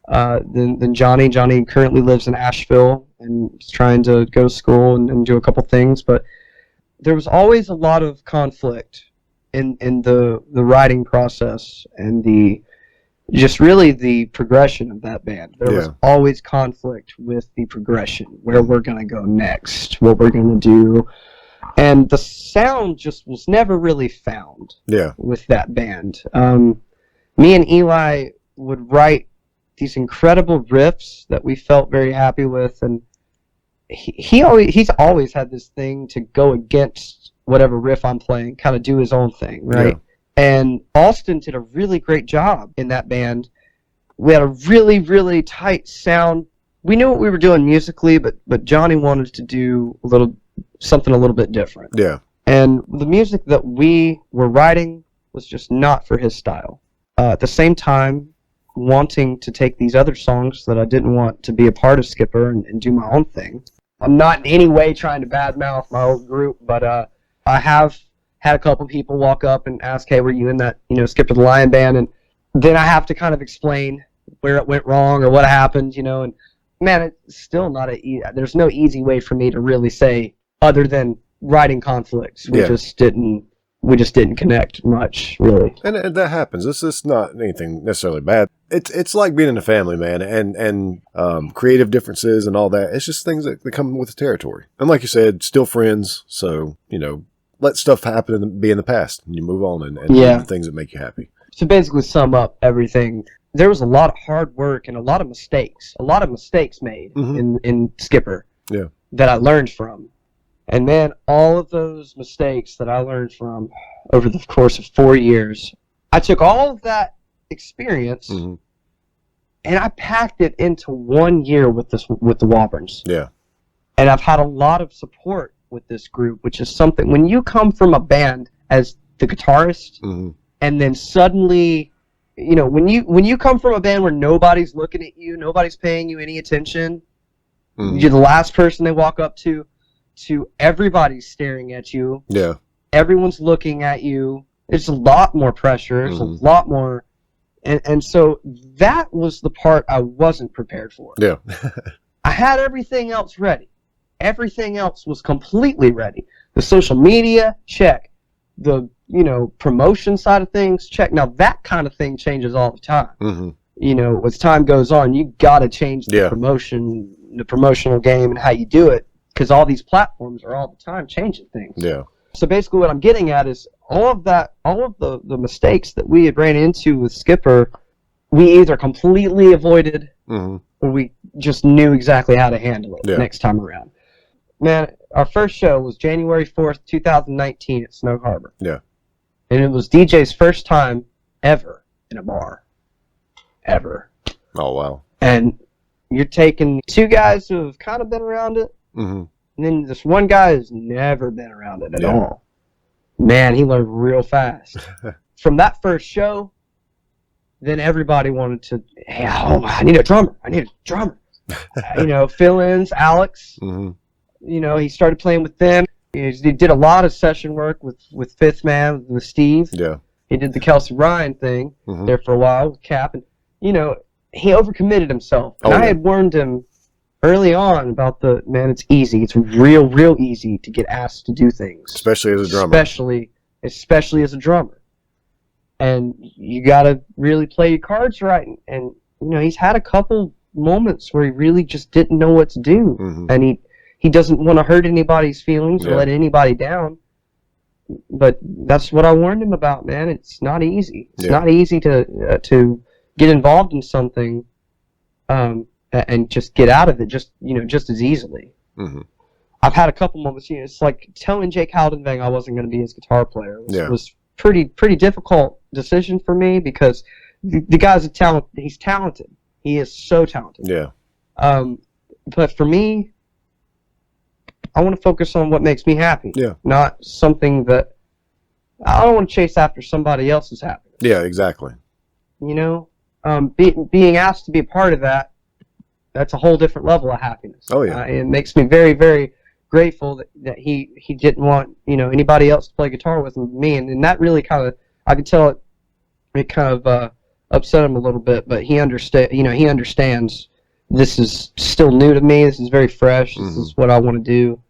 than Johnny. Johnny currently lives in Asheville and is trying to go to school and do a couple things. But there was always a lot of conflict in the writing process and the progression of that band. There was always conflict with the progression, where we're going to go next, what we're going to do. And the sound just was never really found with that band. Me and Eli would write these incredible riffs that we felt very happy with, and he's always had this thing to go against whatever riff I'm playing, kind of do his own thing, right? Yeah. And Austin did a really great job in that band. We had a really, really tight sound. We knew what we were doing musically, but Johnny wanted to do something a little bit different. Yeah. And the music that we were writing was just not for his style. At the same time, wanting to take these other songs that I didn't want to be a part of Skipper and do my own thing. I'm not in any way trying to badmouth my old group, but I have had a couple people walk up and ask, hey, were you in that, Skipper the Lion band? And then I have to kind of explain where it went wrong or what happened, and man, it's still not there's no easy way for me to really say, other than writing conflicts. We just didn't connect much, really. And that happens. This is not anything necessarily bad. It's like being in a family, man, and creative differences and all that. It's just things that come with the territory. And like you said, still friends. So, let stuff happen and be in the past, and you move on and do the things that make you happy. To basically sum up everything, there was a lot of hard work and a lot of mistakes made in Skipper that I learned from. And man, all of those mistakes that I learned from over the course of 4 years, I took all of that experience and I packed it into 1 year with the Walbournes. Yeah. And I've had a lot of support with this group, which is something, when you come from a band as the guitarist, and then suddenly, you know, when you come from a band where nobody's looking at you, nobody's paying you any attention, you're the last person they walk up to everybody's staring at you. Yeah. Everyone's looking at you. There's a lot more pressure. There's a lot more, and so that was the part I wasn't prepared for. Yeah. I had everything else ready. Everything else was completely ready. The social media, check. The, you know, promotion side of things, check. Now that kind of thing changes all the time. You know, as time goes on, you got to change the promotion, the promotional game, and how you do it, because all these platforms are all the time changing things. Yeah. So basically, what I'm getting at is all of the mistakes that we had ran into with Skipper, we either completely avoided, or we just knew exactly how to handle it next time around. Man, our first show was January 4th, 2019 at Snow Harbor. Yeah. And it was DJ's first time ever in a bar. Ever. Oh, wow. And you're taking two guys who have kind of been around it, and then this one guy who's never been around it at all. Man, he learned real fast. From that first show, then everybody wanted to, hey, I need a drummer. You know, fill-ins, Alex. You know, he started playing with them. He did a lot of session work with Fifth Man, with Steve. Yeah. He did the Kelsey Ryan thing there for a while with Cap. And, you know, he overcommitted himself. And I had warned him early on about it's easy. It's real easy to get asked to do things. Especially as a drummer. Especially as a drummer. And you got to really play your cards right. And, you know, he's had a couple moments where he really just didn't know what to do. And he doesn't want to hurt anybody's feelings or let anybody down. But that's what I warned him about, man. It's not easy. It's not easy to get involved in something and just get out of it just as easily. I've had a couple moments. You know, it's like telling Jake Haldenvang I wasn't going to be his guitar player. It was pretty difficult decision for me, because the guy's a talent. He's talented. He is so talented. Yeah. But for me, I want to focus on what makes me happy. Yeah. Not something that I don't want to chase after somebody else's happiness. Yeah, exactly. You know, being asked to be a part of that's a whole different level of happiness. Oh yeah. It makes me very, very grateful that he didn't want, you know, anybody else to play guitar with me, and that really kind of, I could tell it kind of upset him a little bit, but he understands. This is still new to me. This is very fresh. This is what I want to do.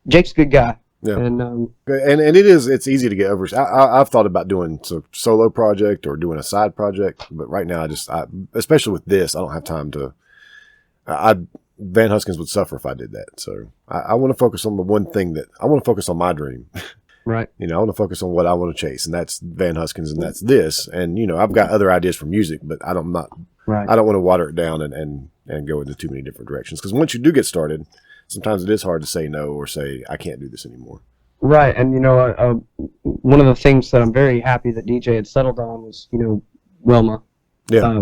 Jake's a good guy. Yeah. And it's easy to get over. I've thought about doing a solo project or doing a side project, but right now I especially with this, I don't have time to. Van Huskins would suffer if I did that. So I want to focus on the one thing I want to focus on my dream. Right. You know, I want to focus on what I want to chase, and that's Van Huskins, and that's this. And you know, I've got other ideas for music, but I don't want to water it down and go into too many different directions. Because once you do get started, sometimes it is hard to say no or say, I can't do this anymore. Right. And, you know, one of the things that I'm very happy that DJ had settled on was, you know, Wilma. Yeah.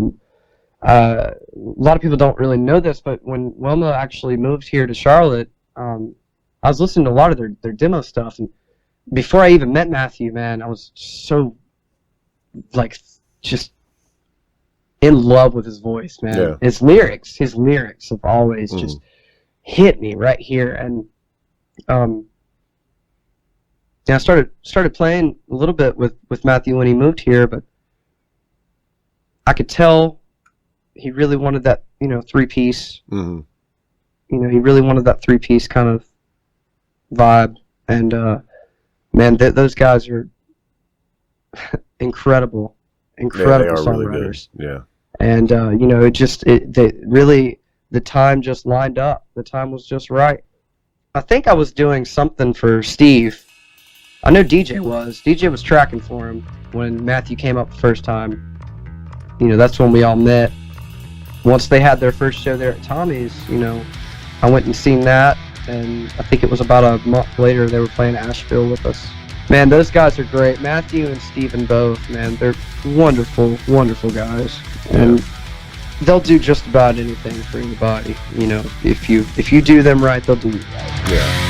A lot of people don't really know this, but when Wilma actually moved here to Charlotte, I was listening to a lot of their demo stuff. And before I even met Matthew, man, I was so, like, just in love with his voice, man. Yeah. His lyrics have always just hit me right here. And I started playing a little bit with Matthew when he moved here, but I could tell he really wanted that, you know, three-piece. You know, he really wanted that three-piece kind of vibe. And man, those guys are incredible songwriters. Really, yeah. And you know, the time just lined up. The time was just right. I think I was doing something for Steve I know DJ was. DJ was tracking for him when Matthew came up the first time. You know, that's when we all met. Once they had their first show there at Tommy's, you know, I went and seen that, and I think it was about a month later they were playing Asheville with us. Man, those guys are great. Matthew and Steven both, man, they're wonderful, wonderful guys. And they'll do just about anything for anybody. You know, if you do them right, they'll do you right. Yeah.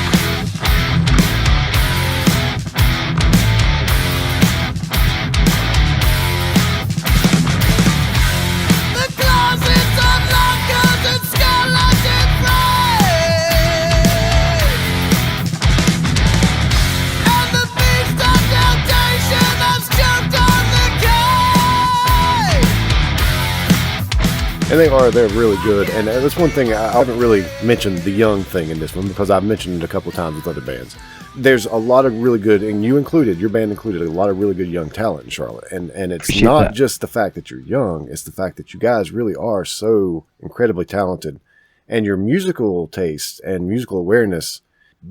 And they're really good. And that's one thing, I haven't really mentioned the young thing in this one because I've mentioned it a couple of times with other bands. There's a lot of really good, and you included, your band included, a lot of really good young talent in Charlotte. And it's Appreciate not that. Just the fact that you're young, it's the fact that you guys really are so incredibly talented. And your musical taste and musical awareness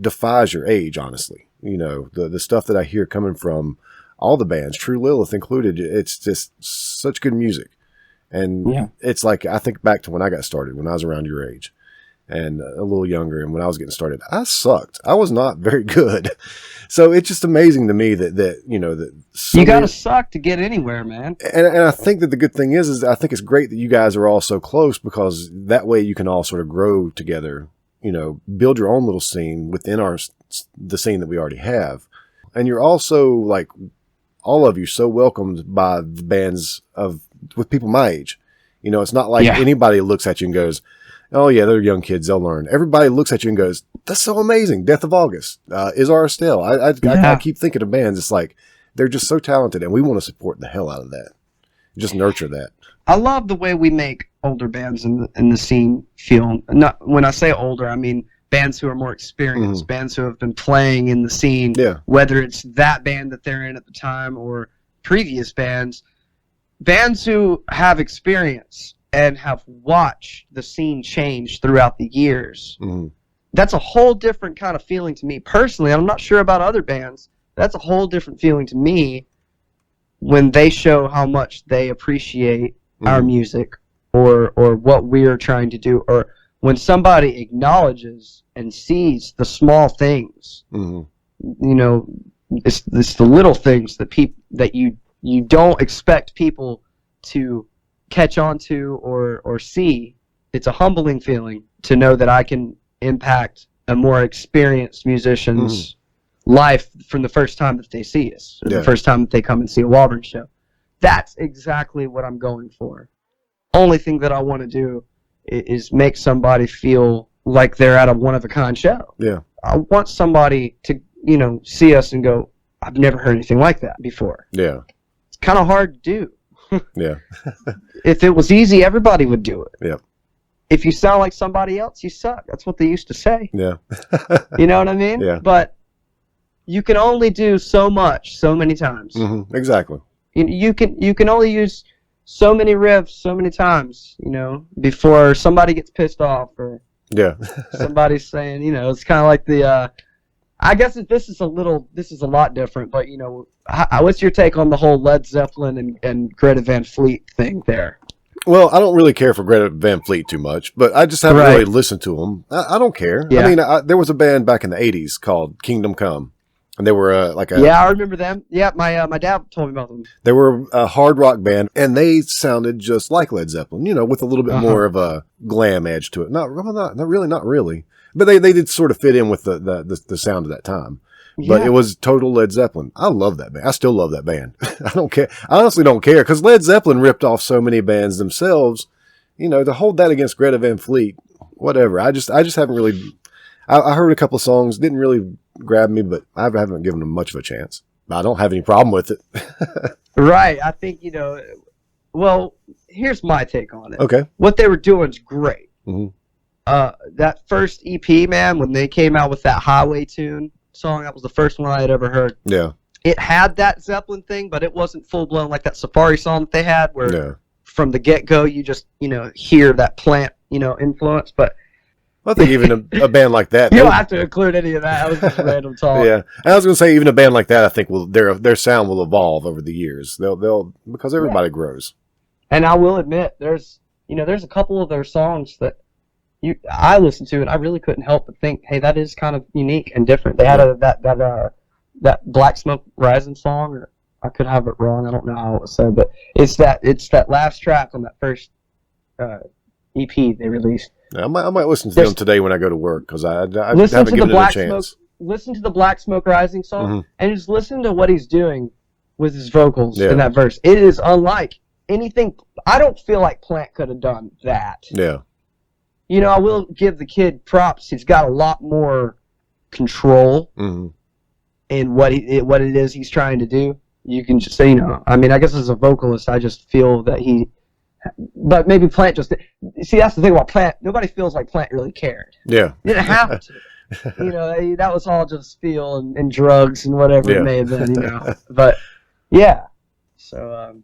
defies your age, honestly. You know, the stuff that I hear coming from all the bands, True Lilith included, it's just such good music. And it's like, I think back to when I got started, when I was around your age and a little younger. And when I was getting started, I sucked. I was not very good. So it's just amazing to me that you know, that you got to suck to get anywhere, man. And I think that the good thing is I think it's great that you guys are all so close because that way you can all sort of grow together, you know, build your own little scene within the scene that we already have. And you're also like, all of you so welcomed by the bands with people my age. You know, it's not like anybody looks at you and goes, oh yeah, they're young kids, they'll learn. Everybody looks at you and goes, that's so amazing. Death of August, Is Our Estelle. I keep thinking of bands. It's like, they're just so talented and we want to support the hell out of that. Just nurture that. I love the way we make older bands in the scene feel, not when I say older, I mean bands who are more experienced, bands who have been playing in the scene, whether it's that band that they're in at the time or previous bands who have experience and have watched the scene change throughout the years. That's a whole different kind of feeling to me personally. I'm not sure about other bands. That's a whole different feeling to me when they show how much they appreciate our music or what we're trying to do, or when somebody acknowledges and sees the small things. You know, it's the little things that you don't expect people to catch on to or see. It's a humbling feeling to know that I can impact a more experienced musician's life from the first time that they see us, or the first time that they come and see a Walbournes show. That's exactly what I'm going for. Only thing that I want to do is make somebody feel like they're at a one-of-a-kind show. I want somebody to, you know, see us and go, I've never heard anything like that before. It's kind of hard to do. If it was easy, everybody would do it. If you sound like somebody else, you suck. That's what they used to say. You know what I mean? But you can only do so much, so many times. Exactly. You can only use so many riffs, so many times, you know, before somebody gets pissed off or somebody's saying, you know, it's kind of like the. I guess this is a lot different, but you know, what's your take on the whole Led Zeppelin and Greta Van Fleet thing there? Well, I don't really care for Greta Van Fleet too much, but I just haven't really listened to them. I don't care. I mean, there was a band back in the 80s called Kingdom Come, and they were I remember them. My dad told me about them. They were a hard rock band, and they sounded just like Led Zeppelin, you know, with a little bit more of a glam edge to it. Not really. But they did sort of fit in with the sound of that time. But it was total Led Zeppelin. I love that band. I still love that band. I don't care. I honestly don't care because Led Zeppelin ripped off so many bands themselves. You know, to hold that against Greta Van Fleet, whatever. I just haven't really. I heard a couple of songs, didn't really grab me, but I haven't given them much of a chance. I don't have any problem with it. Right. I think, you know. Well, here's my take on it. Okay. What they were doing is great. That first EP, man, when they came out with that Highway Tune song, that was the first one I had ever heard. It had that Zeppelin thing, but it wasn't full blown like that Safari song that they had, where from the get go you just, you know, hear that Plant, you know, influence. But I think even a band like that. You don't have to include any of that. That was just random talk. Yeah, and I was going to say even a band like that, I think their sound will evolve over the years. They'll because everybody grows. And I will admit, there's a couple of their songs that I listened to, and I really couldn't help but think, hey, that is kind of unique and different. They had that Black Smoke Rising song, or I could have it wrong. I don't know how it was said, but it's that last track on that first EP they released. I might listen to them today when I go to work because I haven't given it a chance. Listen to the Black Smoke Rising song and just listen to what he's doing with his vocals in that verse. It is unlike anything. I don't feel like Plant could have done that. Yeah. I will give the kid props. He's got a lot more control in what it is he's trying to do. You can just say, I mean, I guess as a vocalist, I just feel that but maybe Plant just... See, that's the thing about Plant. Nobody feels like Plant really cared. Yeah. He didn't have to. That was all just feel and drugs and whatever it may have been, But, yeah. So,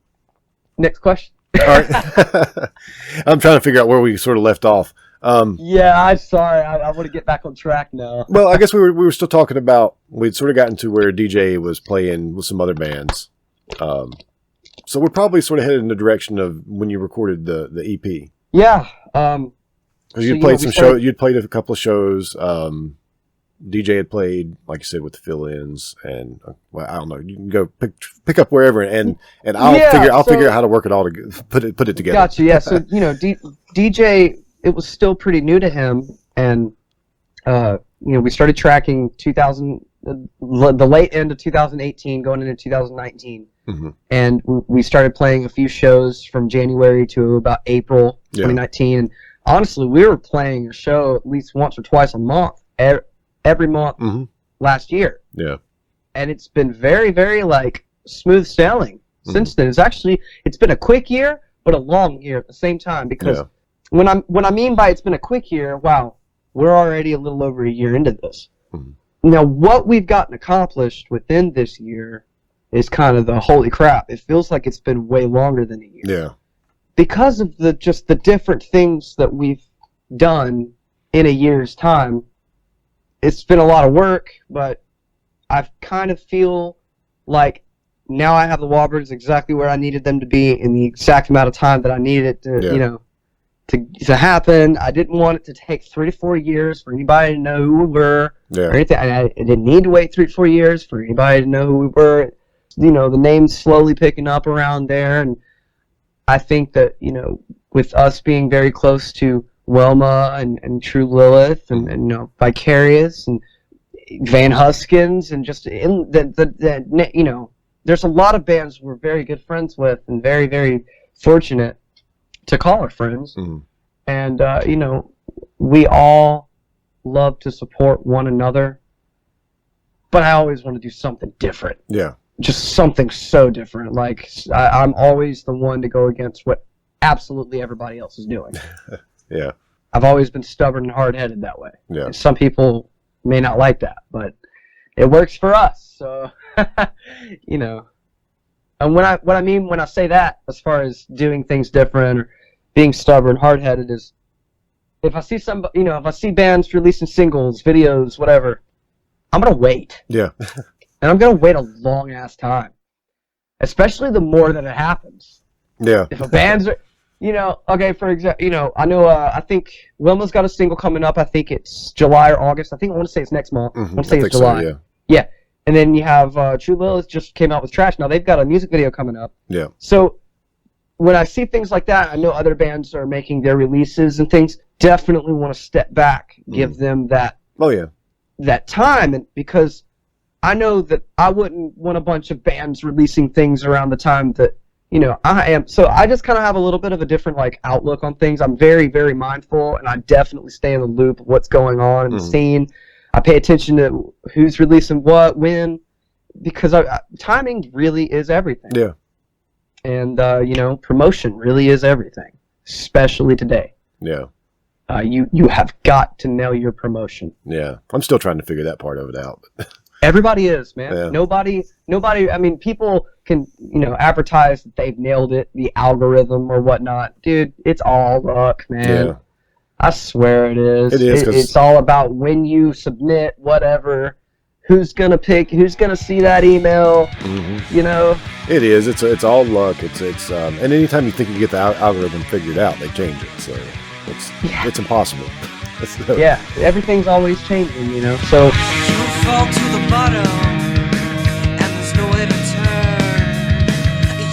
next question. All right. I'm trying to figure out where we sort of left off. Yeah, I'm sorry. I want to get back on track now. Well, I guess we were still talking about... We'd sort of gotten to where DJ was playing with some other bands. So we're probably sort of headed in the direction of when you recorded the EP. Yeah. Because you'd played some shows. You'd played a couple of shows. DJ had played, like you said, with the fill-ins, and I don't know. You can go pick up wherever, and I'll figure out how to work it all to put it together. Gotcha. Yeah. So DJ, it was still pretty new to him, and we started tracking the late end of 2018, going into 2019. And we started playing a few shows from January to about April 2019. And honestly, we were playing a show at least once or twice a month, every month last year. Yeah. And it's been very, very smooth sailing since then. It's been a quick year, but a long year at the same time. Because when I mean by it's been a quick year, wow, we're already a little over a year into this. Now, what we've gotten accomplished within this year is kind of the holy crap. It feels like it's been way longer than a year. Yeah. Because of the different things that we've done in a year's time, it's been a lot of work, but I kind of feel like now I have the Walbournes exactly where I needed them to be in the exact amount of time that I needed it to, to happen. I didn't want it to take 3 to 4 years for anybody to know who we were or anything. I didn't need to wait 3 to 4 years for anybody to know who we were. The name's slowly picking up around there, and I think that, with us being very close to Wilma and True Lilith and Vicarious and Van Huskins and just there's a lot of bands we're very good friends with and very, very fortunate to call our friends. And, we all love to support one another, but I always want to do something different. Yeah. Just something so different. I'm always the one to go against what absolutely everybody else is doing. Yeah. I've always been stubborn and hard-headed that way. Yeah. And some people may not like that, but it works for us. So, And what I mean when I say that, as far as doing things different or being stubborn, hard-headed, is if I see if I see bands releasing singles, videos, whatever, I'm gonna wait. Yeah. And I'm going to wait a long-ass time. Especially the more that it happens. Yeah. If a band's... okay, for example, I know, I think Wilma's got a single coming up. I think it's July or August. I want to say it's next month. I want to say it's July. So, yeah. And then you have True Lilith just came out with Trash. Now, they've got a music video coming up. Yeah. So, when I see things like that, I know other bands are making their releases and things. Definitely want to step back, give them that... Oh, yeah. That time, and because... I know that I wouldn't want a bunch of bands releasing things around the time that, I am. So I just kind of have a little bit of a different, outlook on things. I'm very, very mindful, and I definitely stay in the loop of what's going on in the scene. I pay attention to who's releasing what, when, because timing really is everything. Yeah. And, promotion really is everything, especially today. Yeah. You have got to nail your promotion. Yeah. I'm still trying to figure that part of it out. Everybody is, man. Yeah. Nobody, I mean, people can, advertise that they've nailed it, the algorithm or whatnot. Dude, it's all luck, man. I swear it is. It is, 'cause it's all about when you submit whatever, who's gonna pick, who's gonna see that email. Mm-hmm. You know. It is. It's all luck. And anytime you think you get the algorithm figured out, they change it. So it's impossible. Yeah, everything's always changing, you know. So You fall to the bottom, and there's nowhere to turn.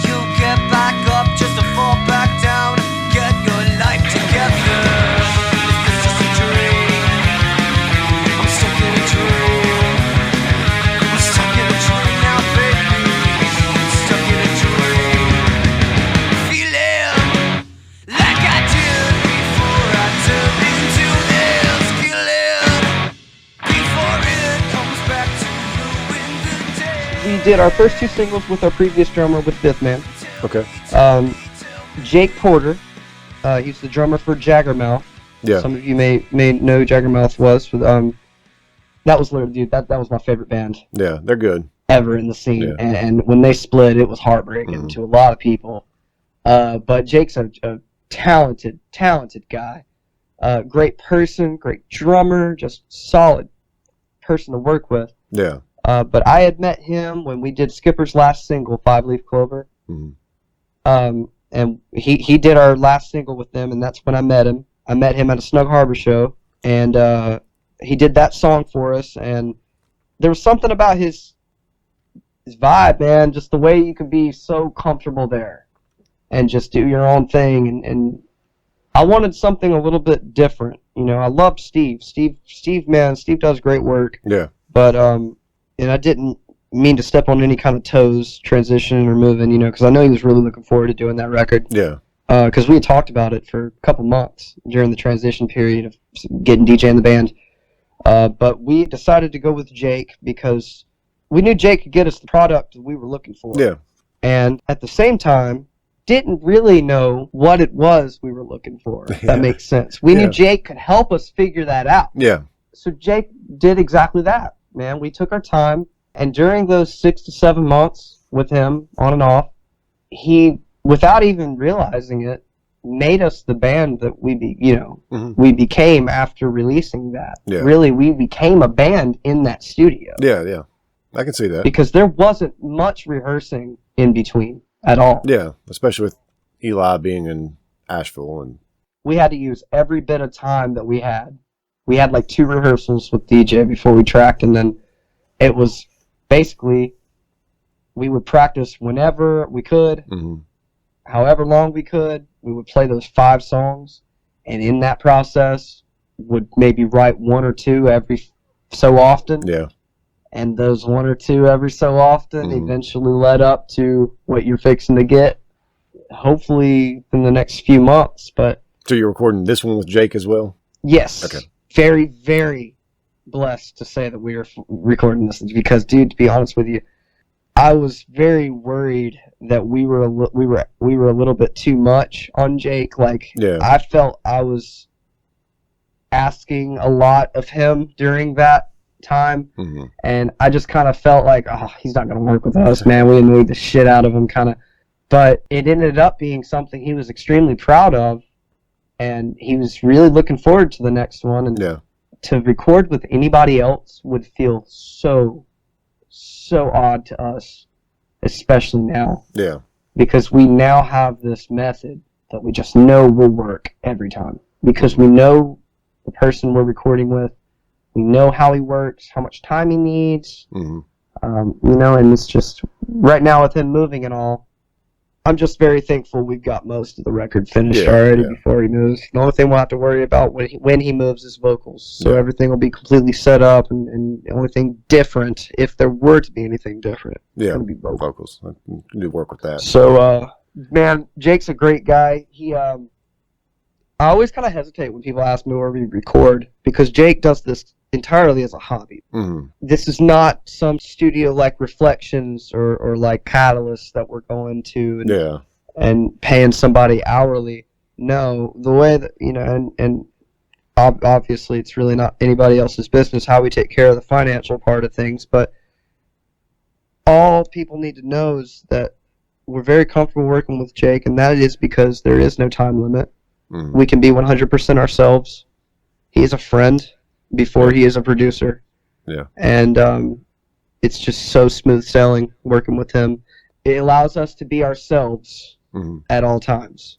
You get back up just to fall back down. Get your life together. Is this just a dream? I'm stuck in a dream. I'm stuck in a dream now, baby. I'm stuck in a dream. Feeling like I did before I turned into this. Killing before it comes back to ruin the day. we did our first 2 singles with our previous drummer with Fifth Man. Okay. Jake Porter, he's the drummer for Jaggermouth. Yeah. Some of you may know who Jaggermouth was. That was literally, dude, that was my favorite band Yeah, they're good. ever in the scene. Yeah. And when they split, it was heartbreaking to a lot of people. But Jake's a talented guy. Great person, great drummer, just solid person to work with. Yeah. But I had met him when we did Skipper's last single, 5 Leaf Clover. Mm-hmm. And he did our last single with them, and that's when I met him. I met him at a Snug Harbor show, and he did that song for us, and there was something about his vibe, man, just the way you could be so comfortable there and just do your own thing, and I wanted something a little bit different. You know, I loved Steve. Steve, man, Steve does great work. Yeah. But, and I didn't mean to step on any kind of toes transitioning or moving, you know, because I know he was really looking forward to doing that record. Yeah. Because we had talked about it for a couple months during the transition period of getting DJ in the band. But we decided to go with Jake because we knew Jake could get us the product that we were looking for. Yeah. And at the same time, didn't really know what it was we were looking for, if that makes sense. We knew Jake could help us figure that out. Yeah. So Jake did exactly that, man. We took our time, and during those 6 to 7 months with him, on and off, he, without even realizing it, made us the band that we became after releasing that. Yeah. Really, we became a band in that studio. Yeah, yeah. I can see that. Because there wasn't much rehearsing in between at all. Yeah, especially with Eli being in Asheville. And we had to use every bit of time that we had. We had like 2 rehearsals with DJ before we tracked, and then it was basically we would practice whenever we could, however long we could. We would play those 5 songs, and in that process would maybe write 1 or 2 every so often. Yeah. And those 1 or 2 every so often eventually led up to what you're fixing to get, hopefully in the next few months. But so you're recording this one with Jake as well? Yes. Okay. Very, very blessed to say that we are recording this because, dude, to be honest with you, I was very worried that we were a little bit too much on Jake. Like, I felt I was asking a lot of him during that time, and I just kind of felt like, oh, he's not going to work with us, man. We annoyed the shit out of him, kind of. But it ended up being something he was extremely proud of, and he was really looking forward to the next one. And to record with anybody else would feel so odd to us, especially now. Yeah. Because we now have this method that we just know will work every time. Because we know the person we're recording with, we know how he works, how much time he needs, you know, and it's just, right now with him moving and all, I'm just very thankful we've got most of the record finished already before he moves. The only thing we'll have to worry about when he moves is vocals. So everything will be completely set up, and the only thing different, if there were to be anything different, it's going to be vocals. I can do work with that. So, man, Jake's a great guy. I always kind of hesitate when people ask me where we record, because Jake does this entirely as a hobby. This is not some studio like Reflections or like Catalyst that we're going to and paying somebody hourly. No, the way that, you know, and obviously it's really not anybody else's business how we take care of the financial part of things, but all people need to know is that we're very comfortable working with Jake, and that is because there is no time limit. We can be 100% ourselves. He is a friend before he is a producer. Yeah. And it's just so smooth sailing working with him. It allows us to be ourselves at all times.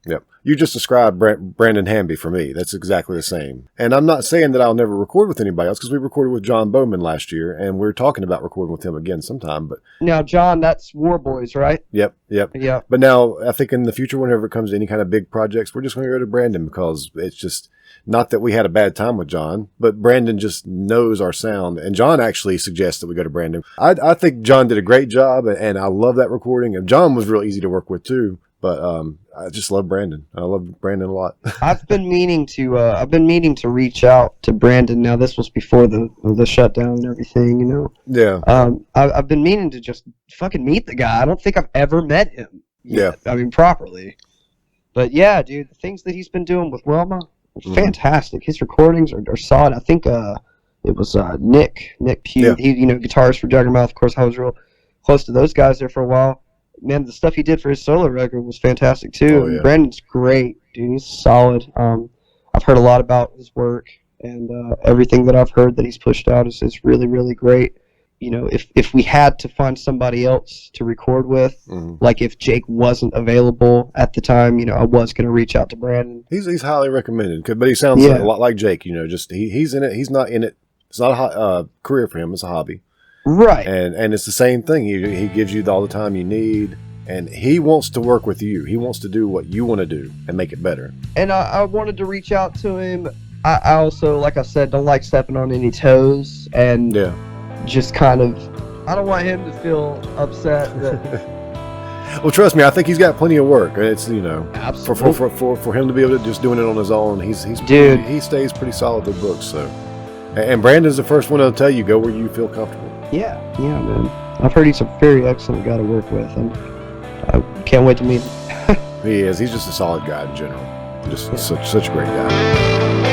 Yep. You just described Brandon Hamby for me. That's exactly the same. And I'm not saying that I'll never record with anybody else, because we recorded with John Bowman last year, and we're talking about recording with him again sometime. But now, John, that's Warbournes, right? Yep. But now, I think in the future, whenever it comes to any kind of big projects, we're just going to go to Brandon, because it's just not that we had a bad time with John, but Brandon just knows our sound. And John actually suggests that we go to Brandon. I think John did a great job, and I love that recording. And John was real easy to work with too. But I just love Brandon. I love Brandon a lot. I've been meaning to reach out to Brandon. Now, this was before the shutdown and everything, you know. Yeah. I've been meaning to just fucking meet the guy. I don't think I've ever met him yet. I mean, properly. But yeah, dude, the things that he's been doing with Wilma are fantastic. His recordings are solid. I think it was Nick Pugh. Yeah. He, guitarist for Juggermouth. Of course, I was real close to those guys there for a while. Man, the stuff he did for his solo record was fantastic too. Oh, yeah. Brandon's great, dude. He's solid. I've heard a lot about his work, and everything that I've heard that he's pushed out is really, really great. You know, if we had to find somebody else to record with, like if Jake wasn't available at the time, I was going to reach out to Brandon. He's highly recommended, but he sounds a lot like Jake. Just he's in it. He's not in it. It's not a career for him. It's a hobby. Right. And it's the same thing. He gives you all the time you need, and he wants to work with you. He wants to do what you want to do and make it better. And I wanted to reach out to him. I also, like I said, don't like stepping on any toes, and just kind of, I don't want him to feel upset that. Well, trust me, I think he's got plenty of work. It's Absolutely. for him to be able to just doing it on his own. He stays pretty solid with books. So, and Brandon's the first one to tell you, go where you feel comfortable. Yeah, man. I've heard he's a very excellent guy to work with, and I can't wait to meet him. He is. He's just a solid guy in general. Just such a great guy.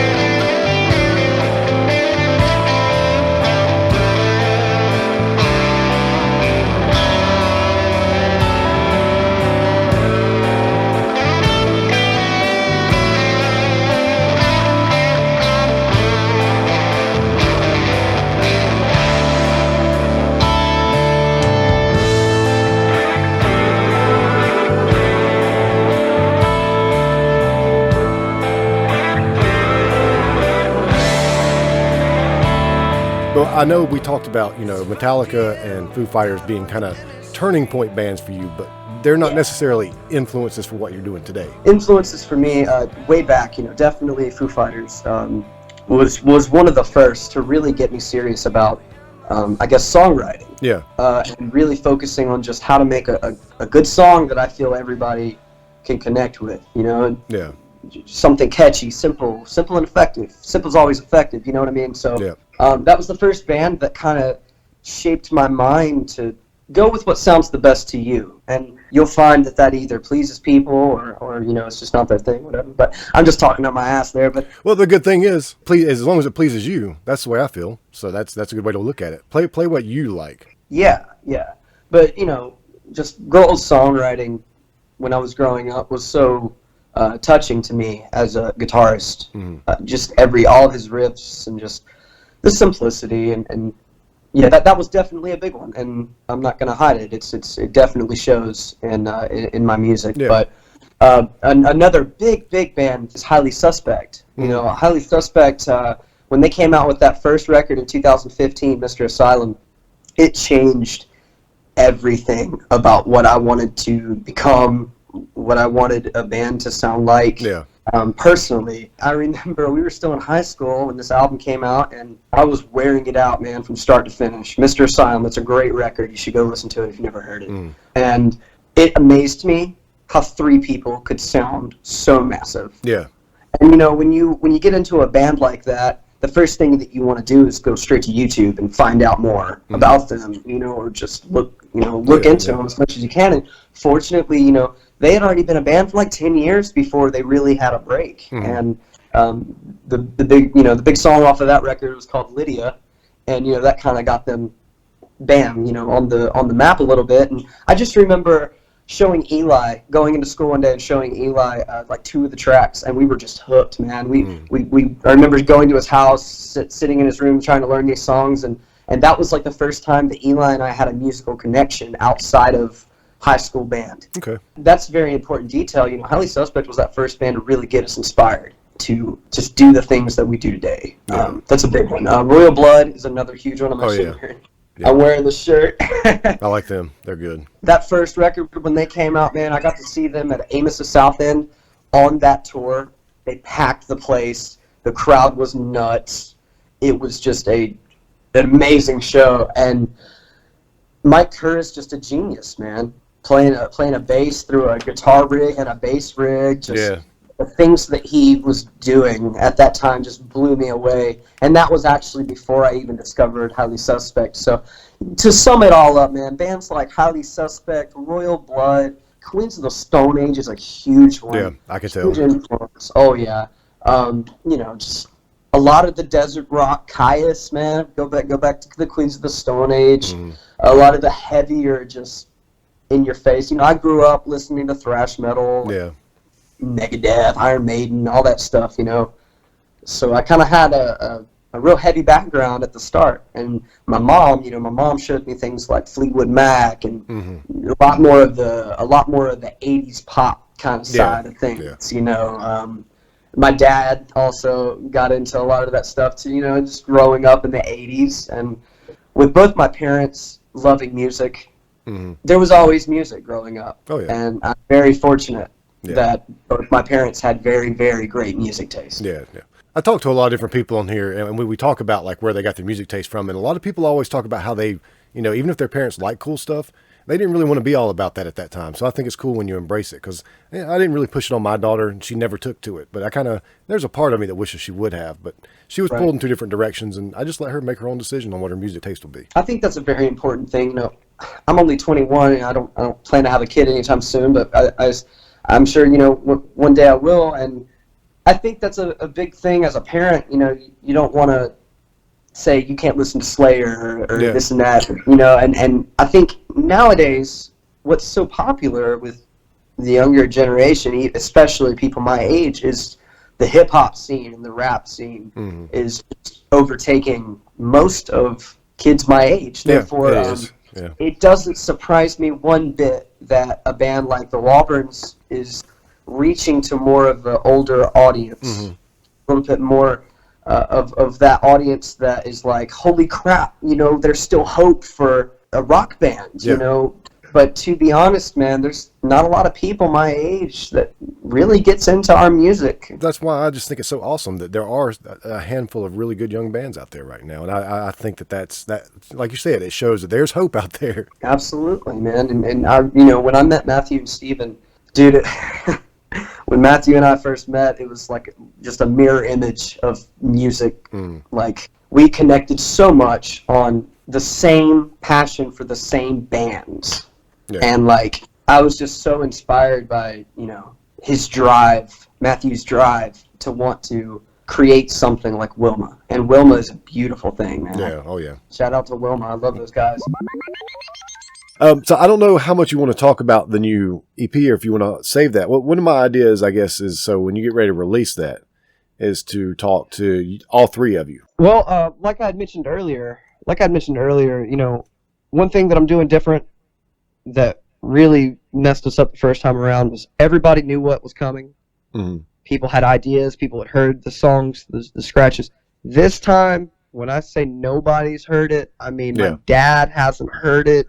Well, I know we talked about, Metallica and Foo Fighters being kind of turning point bands for you, but they're not necessarily influences for what you're doing today. Influences for me, way back, definitely Foo Fighters was one of the first to really get me serious about, songwriting. Yeah. And really focusing on just how to make a good song that I feel everybody can connect with, Yeah. Something catchy, simple and effective. Simple's always effective, you know what I mean? So that was the first band that kind of shaped my mind to go with what sounds the best to you. And you'll find that either pleases people or it's just not their thing, whatever. But I'm just talking out my ass there. But well, the good thing is, as long as it pleases you, that's the way I feel. So that's a good way to look at it. Play what you like. Yeah. But, just girls' songwriting when I was growing up was so touching to me as a guitarist. Just all of his riffs and just the simplicity and that was definitely a big one, and I'm not going to hide it. It definitely shows in my music. Yeah. But another big band is Highly Suspect. Highly Suspect, when they came out with that first record in 2015, Mr. Asylum, it changed everything about what I wanted to become, what I wanted a band to sound like. Yeah. Personally, I remember we were still in high school when this album came out, and I was wearing it out, man, from start to finish. Mr. Asylum, it's a great record. You should go listen to it if you've never heard it. And it amazed me how three people could sound so massive. Yeah. And when you get into a band like that, the first thing that you want to do is go straight to YouTube and find out more about them, or just look into them as much as you can. And fortunately, they had already been a band for like 10 years before they really had a break. And the big song off of that record was called Lydia, and that kind of got them, bam, on the map a little bit. And I just remember showing Eli, going into school one day and showing Eli like 2 of the tracks, and we were just hooked, man. I remember going to his house, sitting in his room trying to learn these songs, and that was like the first time that Eli and I had a musical connection outside of high school band. Okay. That's a very important detail. You know, Highly Suspect was that first band to really get us inspired to just do the things that we do today. Yeah. That's a big one. Royal Blood is another huge one. I'm wearing the shirt. I like them. They're good. That first record, when they came out, man, I got to see them at Amos' South End on that tour. They packed the place. The crowd was nuts. It was just an amazing show. And Mike Kerr is just a genius, man. Playing a bass through a guitar rig and a bass rig. The things that he was doing at that time just blew me away. And that was actually before I even discovered Highly Suspect. So to sum it all up, man, bands like Highly Suspect, Royal Blood, Queens of the Stone Age is a huge one. Yeah, I can tell. Huge influence. Oh, yeah. You know, just a lot of the desert rock, Caius, man. Go back to the Queens of the Stone Age. A lot of the heavier, just in your face. You know, I grew up listening to thrash metal. Yeah. Megadeth, Iron Maiden, all that stuff, you know. So I kind of had a real heavy background at the start. And my mom showed me things like Fleetwood Mac and a lot more of the 80s pop kind of side of things, you know. My dad also got into a lot of that stuff too, you know, just growing up in the 80s. And with both my parents loving music, there was always music growing up. Oh, yeah. And I'm very fortunate that both my parents had very, very great music taste. Yeah, yeah. I talk to a lot of different people on here, and we talk about like where they got their music taste from, and a lot of people always talk about how they, you know, even if their parents like cool stuff, they didn't really want to be all about that at that time. So I think it's cool when you embrace it, because I didn't really push it on my daughter, and she never took to it. But there's a part of me that wishes she would have, but she was pulled in 2 different directions, and I just let her make her own decision on what her music taste will be. I think that's a very important thing. You know, I'm only 21, and I don't plan to have a kid anytime soon, but I'm sure, you know, one day I will, and I think that's a big thing as a parent. You know, you don't want to say you can't listen to Slayer or this and that, you know, and I think nowadays what's so popular with the younger generation, especially people my age, is the hip-hop scene and the rap scene is overtaking most of kids my age. Therefore, it doesn't surprise me one bit that a band like the Walbournes is reaching to more of the older audience, a little bit more of that audience that is like, holy crap, you know, there's still hope for a rock band, you know. But to be honest, man, there's not a lot of people my age that really gets into our music. That's why I just think it's so awesome that there are a handful of really good young bands out there right now. And I think that's like you said, it shows that there's hope out there. Absolutely, man. And I, you know, when I met Matthew and Steven, dude, when Matthew and I first met, it was like just a mirror image of music. Like, we connected so much on the same passion for the same bands. And like, I was just so inspired by, you know, his drive, Matthew's drive to want to create something like Wilma. And Wilma is a beautiful thing, man. Yeah, oh yeah. Shout out to Wilma. I love those guys. So I don't know how much you want to talk about the new EP, or if you want to save that. One of my ideas, I guess, is so when you get ready to release that, is to talk to all 3 of you. Well, like I had mentioned earlier, you know, one thing that I'm doing different that really messed us up the first time around was everybody knew what was coming. People had ideas. People had heard the songs, the scratches. This time, when I say nobody's heard it, I mean my dad hasn't heard it.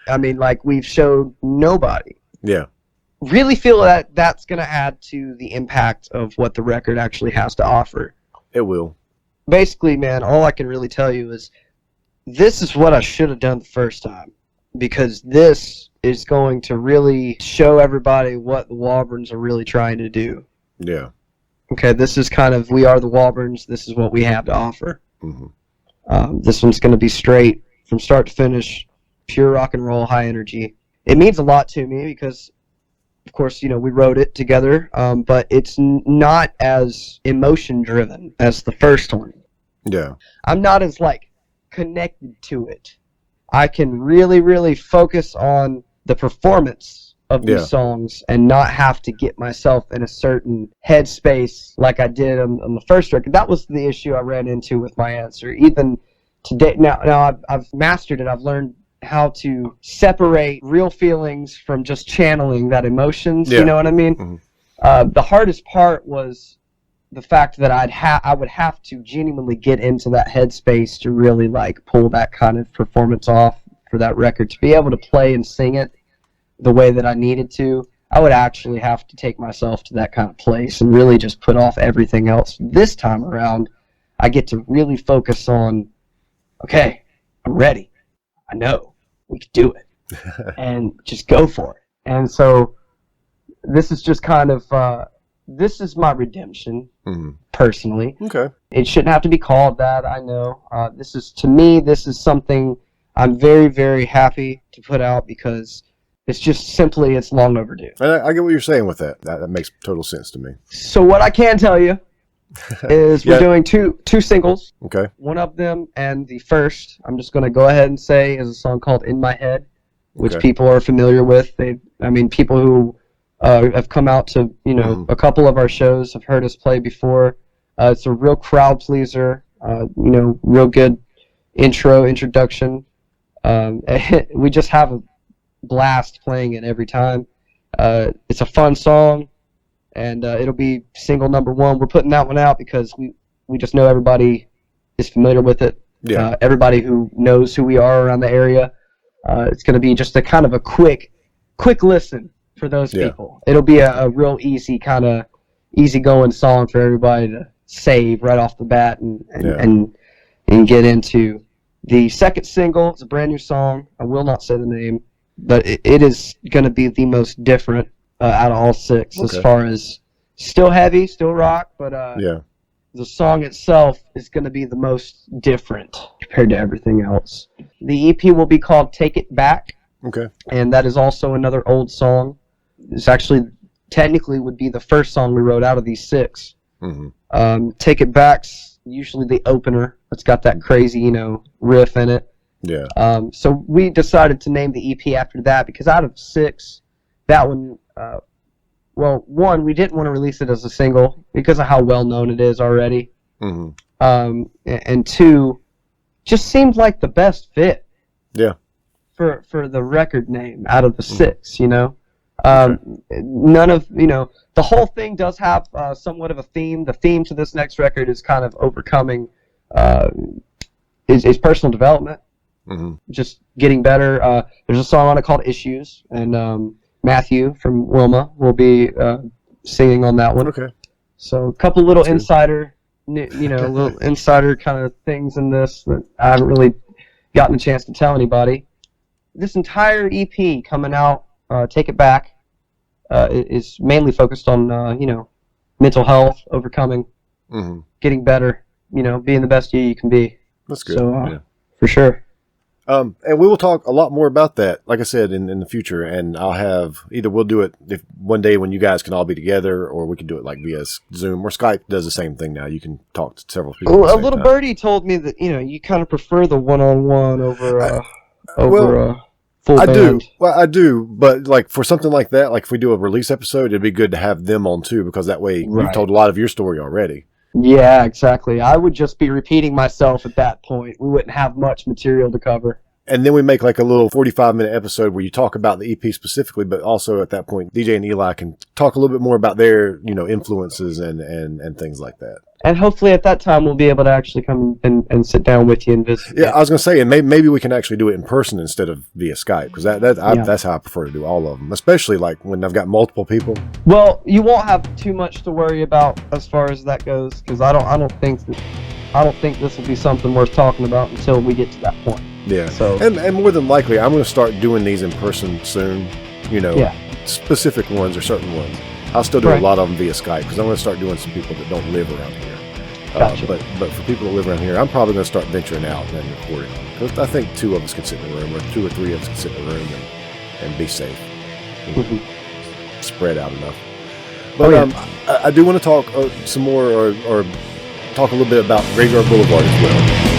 I mean, like, we've showed nobody. Yeah. Really feel that that's going to add to the impact of what the record actually has to offer. It will. Basically, man, all I can really tell you is this is what I should have done the first time, because this is going to really show everybody what the Walbournes are really trying to do. Yeah. Okay, this is kind of, we are the Walbournes, this is what we have to offer. This one's going to be straight, from start to finish, pure rock and roll, high energy. It means a lot to me because, of course, you know, we wrote it together, but it's not as emotion-driven as the first one. Yeah. I'm not as, like, connected to it. I can really, really focus on the performance of these songs and not have to get myself in a certain headspace like I did on the first record. That was the issue I ran into with my answer. Even today, now I've mastered it. I've learned how to separate real feelings from just channeling that emotions. You know what I mean? Mm-hmm. The hardest part was the fact that I would have to genuinely get into that headspace to really like pull that kind of performance off for that record. To be able to play and sing it the way that I needed to, I would actually have to take myself to that kind of place and really just put off everything else. This time around, I get to really focus on, okay, I'm ready. I know we can do it, and just go for it. And so this is just kind of, this is my redemption, personally. Okay. It shouldn't have to be called that, I know. This is, to me, this is something I'm very, very happy to put out because it's just simply, it's long overdue. I get what you're saying with that. That makes total sense to me. So what I can tell you is we're doing two singles. Okay. One of them, and the first, I'm just going to go ahead and say, is a song called In My Head, which people are familiar with. People who have come out to, a couple of our shows have heard us play before. It's a real crowd pleaser, real good introduction. We just have a blast playing it every time. It's a fun song, and it'll be single number 1. We're putting that one out because we just know everybody is familiar with it. Yeah. Everybody who knows who we are around the area. It's going to be just a kind of a quick listen for those people. It'll be a real easy kind of easygoing song for everybody to save right off the bat and get into. The second single is a brand new song. I will not say the name, but it is going to be the most different out of all 6 as far as still heavy, still rock, but the song itself is going to be the most different compared to everything else. The EP will be called Take It Back. Okay. And that is also another old song. It's actually technically would be the first song we wrote out of these 6. Mm-hmm. Take It Back's usually the opener. It's got that crazy, riff in it. Yeah. So we decided to name the EP after that because out of 6, that one, one, we didn't want to release it as a single because of how well known it is already. Mm-hmm. And 2, just seemed like the best fit. Yeah. For the record name out of the 6, None of, the whole thing does have somewhat of a theme. The theme to this next record is kind of overcoming, is personal development. Mm-hmm. Just getting better. There's a song on it called Issues, and Matthew from Wilma will be singing on that one. Okay. So a couple little insider, little insider kind of things in this that I haven't really gotten a chance to tell anybody. This entire EP coming out, Take It Back, is mainly focused on, mental health, overcoming, getting better, being the best you can be. That's good. So, for sure. And we will talk a lot more about that, like I said, in the future. And we'll do it if one day when you guys can all be together, or we can do it like via Zoom or Skype does the same thing now. You can talk to several people. Well, a little birdie told me that, you kind of prefer the one-on-one over full band. I do. But like for something like that, like if we do a release episode, it'd be good to have them on too, because that way you've told a lot of your story already. Yeah, exactly. I would just be repeating myself at that point. We wouldn't have much material to cover. And then we make like a little 45-minute episode where you talk about the EP specifically, but also at that point, DJ and Eli can talk a little bit more about their, influences and things like that. And hopefully at that time we'll be able to actually come and sit down with you and visit. Yeah, I was going to say, and maybe we can actually do it in person instead of via Skype, because that's how I prefer to do all of them, especially like when I've got multiple people. Well, you won't have too much to worry about as far as that goes, because I don't think this will be something worth talking about until we get to that point. Yeah. So and more than likely, I'm going to start doing these in person soon. Specific ones or certain ones. I'll still do a lot of them via Skype because I'm going to start doing some people that don't live around here. Gotcha. But for people that live around here, I'm probably going to start venturing out and recording. Because I think 2 of us can sit in the room, or 2 or 3 of us can sit in the room and be safe. Spread out enough. But I do want to talk some more, or talk a little bit about Graveyard Boulevard as well.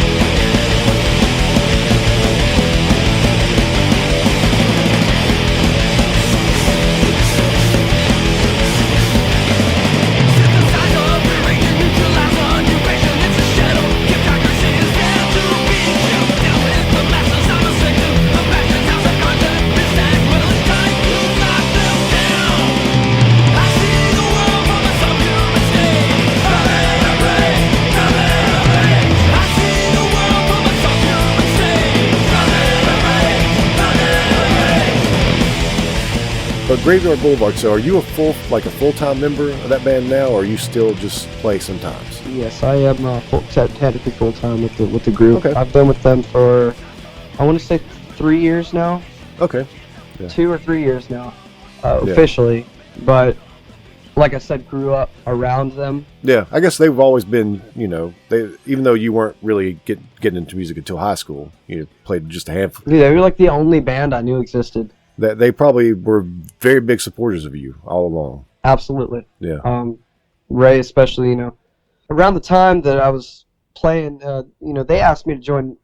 But Graveyard Boulevard, so are you a full-time member of that band now, or are you still just play sometimes? Yes, I am technically full-time with the group. Okay. I've been with them for, I want to say 3 years now. Okay. Yeah. 2 or 3 years now, officially. But like I said, grew up around them. Yeah, I guess they've always been, even though you weren't really getting into music until high school, you played just a handful. Yeah, they were like the only band I knew existed. That they probably were very big supporters of you all along. Absolutely. Yeah. Ray, especially, around the time that I was playing, they asked me to join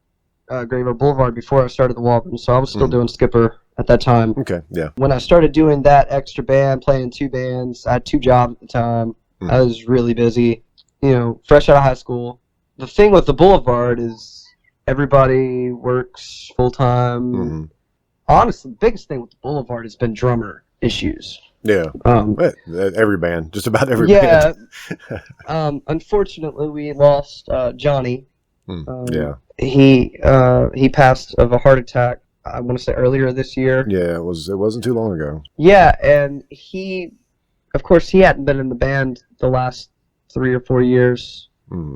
Graveyard Boulevard before I started the Walbournes, so I was still doing Skipper at that time. Okay, yeah. When I started doing that extra band, playing 2 bands, I had 2 jobs at the time. I was really busy, fresh out of high school. The thing with the Boulevard is everybody works full-time. Honestly, the biggest thing with the Boulevard has been drummer issues. Yeah. Every band, just about every band. Yeah. Unfortunately, we lost Johnny. Yeah. He passed of a heart attack, I want to say earlier this year. Yeah, it wasn't too long ago. Yeah, and of course, he hadn't been in the band the last 3 or 4 years.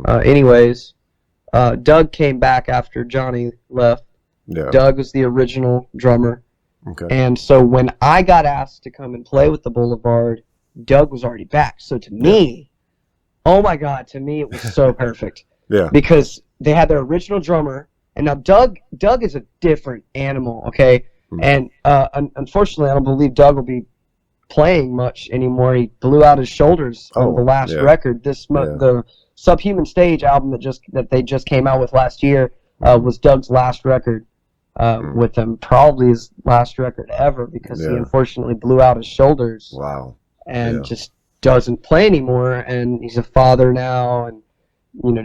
Anyways, Doug came back after Johnny left. Yeah. Doug was the original drummer. Okay. And so when I got asked to come and play with the Boulevard, Doug was already back. So to me, oh my God, to me it was so perfect. Yeah. Because they had their original drummer, and now Doug is a different animal, okay? And unfortunately, I don't believe Doug will be playing much anymore. He blew out his shoulders on the last record. The Subhuman Stage album that they just came out with last year was Doug's last record with them, probably his last record ever, because he unfortunately blew out his shoulders. Wow. And just doesn't play anymore, and he's a father now, and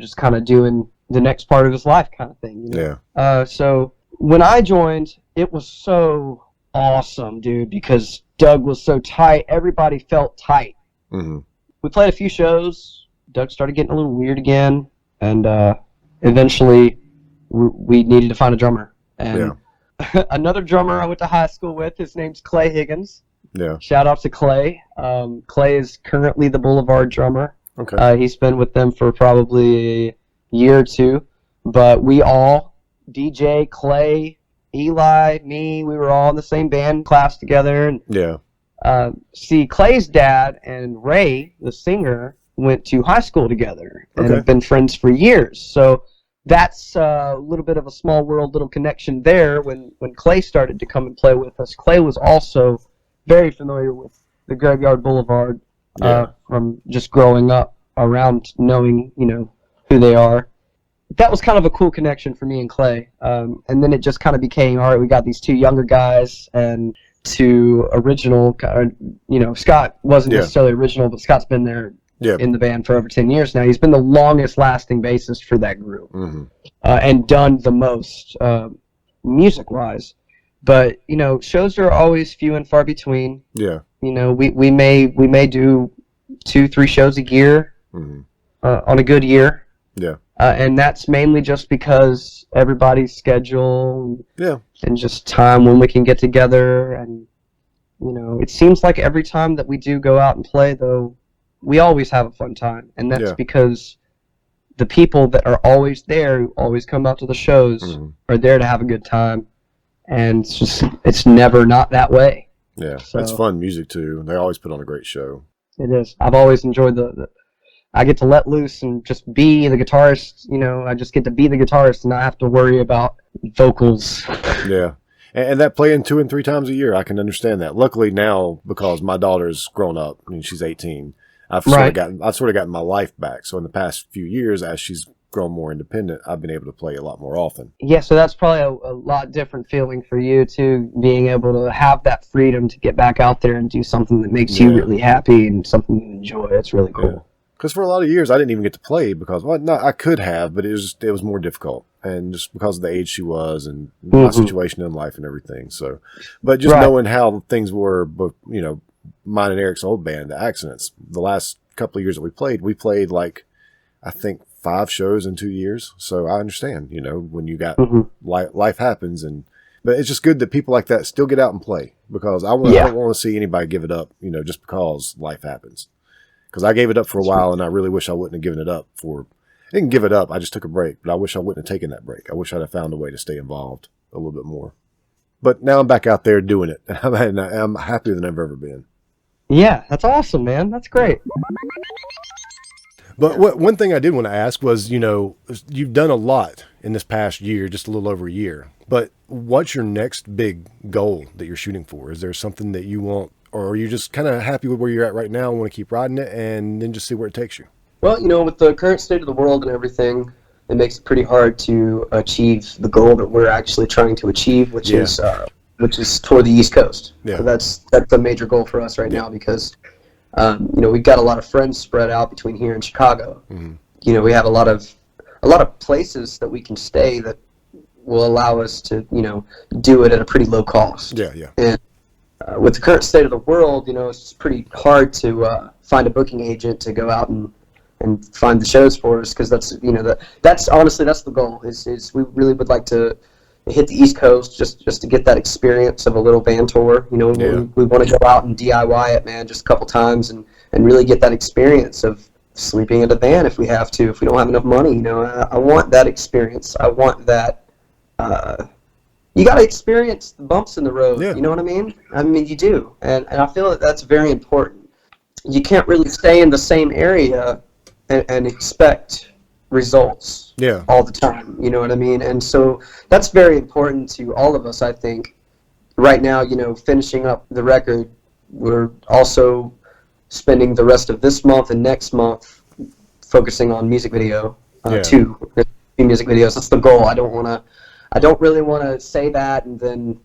just kind of doing the next part of his life kind of thing. Yeah. So when I joined, it was so awesome, dude, because Doug was so tight. Everybody felt tight. We played a few shows. Doug started getting a little weird again, and eventually we needed to find a drummer. And another drummer I went to high school with, his name's Clay Higgins. Yeah. Shout out to Clay. Clay is currently the Boulevard drummer. Okay. He's been with them for probably a year or 2. But we all, DJ, Clay, Eli, me, we were all in the same band class together. And, see, Clay's dad and Ray, the singer, went to high school together and have been friends for years. So that's a little bit of a small world little connection there. When Clay started to come and play with us, Clay was also very familiar with the Graveyard Boulevard from just growing up around, knowing who they are. That was kind of a cool connection for me and Clay. And then it just kind of became, all right, we got these 2 younger guys and 2 original. Scott wasn't necessarily original, but Scott's been there in the band for over 10 years now. He's been the longest lasting bassist for that group and done the most music-wise. But, shows are always few and far between. Yeah. We may do 2-3 shows a year on a good year. Yeah. And that's mainly just because everybody's schedule and just time when we can get together. And, it seems like every time that we do go out and play, though, we always have a fun time. And that's because the people that are always there, who always come out to the shows, are there to have a good time. And it's never not that way. Yeah, so, that's fun music, too. They always put on a great show. It is. I've always enjoyed I get to let loose and just be the guitarist. I just get to be the guitarist and not have to worry about vocals. Yeah. And that playing 2 and 3 times a year, I can understand that. Luckily now, because my daughter's grown up, she's 18, I've sort of gotten my life back. So in the past few years, as she's grown more independent, I've been able to play a lot more often. Yeah, so that's probably a lot different feeling for you, too, being able to have that freedom to get back out there and do something that makes you really happy and something you enjoy. It's really cool. Yeah. Because for a lot of years, I didn't even get to play because, I could have, but it was more difficult. And just because of the age she was and my situation in life and everything. So, but just knowing how things were, mine and Eric's old band, the Accidents, the last couple of years that we played I think 5 shows in 2 years. So I understand, when you got life happens and But it's just good that people like that still get out and play, because I don't want to see anybody give it up, just because life happens. Because I gave it up for a while, and I really wish I wouldn't have given it up I didn't give it up. I just took a break, but I wish I wouldn't have taken that break. I wish I'd have found a way to stay involved a little bit more. But now I'm back out there doing it, and I'm happier than I've ever been. Yeah, that's awesome, man. That's great. But one thing I did want to ask was, you've done a lot in this past year, just a little over a year. But what's your next big goal that you're shooting for? Is there something that you want, or are you just kind of happy with where you're at right now and want to keep riding it and then just see where it takes you? Well, with the current state of the world and everything, it makes it pretty hard to achieve the goal that we're actually trying to achieve, which is toward the East Coast. Yeah. So that's a major goal for us right now, because we've got a lot of friends spread out between here and Chicago. Mm-hmm. We have a lot of places that we can stay that will allow us to do it at a pretty low cost. Yeah. And with the current state of the world, it's pretty hard to find a booking agent to go out and find the shows for us, because that's honestly the goal. Is we really would like to hit the East Coast just to get that experience of a little van tour. We want to go out and DIY it, man, just a couple times and really get that experience of sleeping in a van if we have to, if we don't have enough money. I want that experience. I want that. You got to experience the bumps in the road. Yeah. You know what I mean? I mean, you do, and I feel that's very important. You can't really stay in the same area and expect results all the time. You know what I mean? And so that's very important to all of us, I think. Right now, finishing up the record, we're also spending the rest of this month and next month focusing on music video, two music videos. That's the goal. I don't really want to say that and then,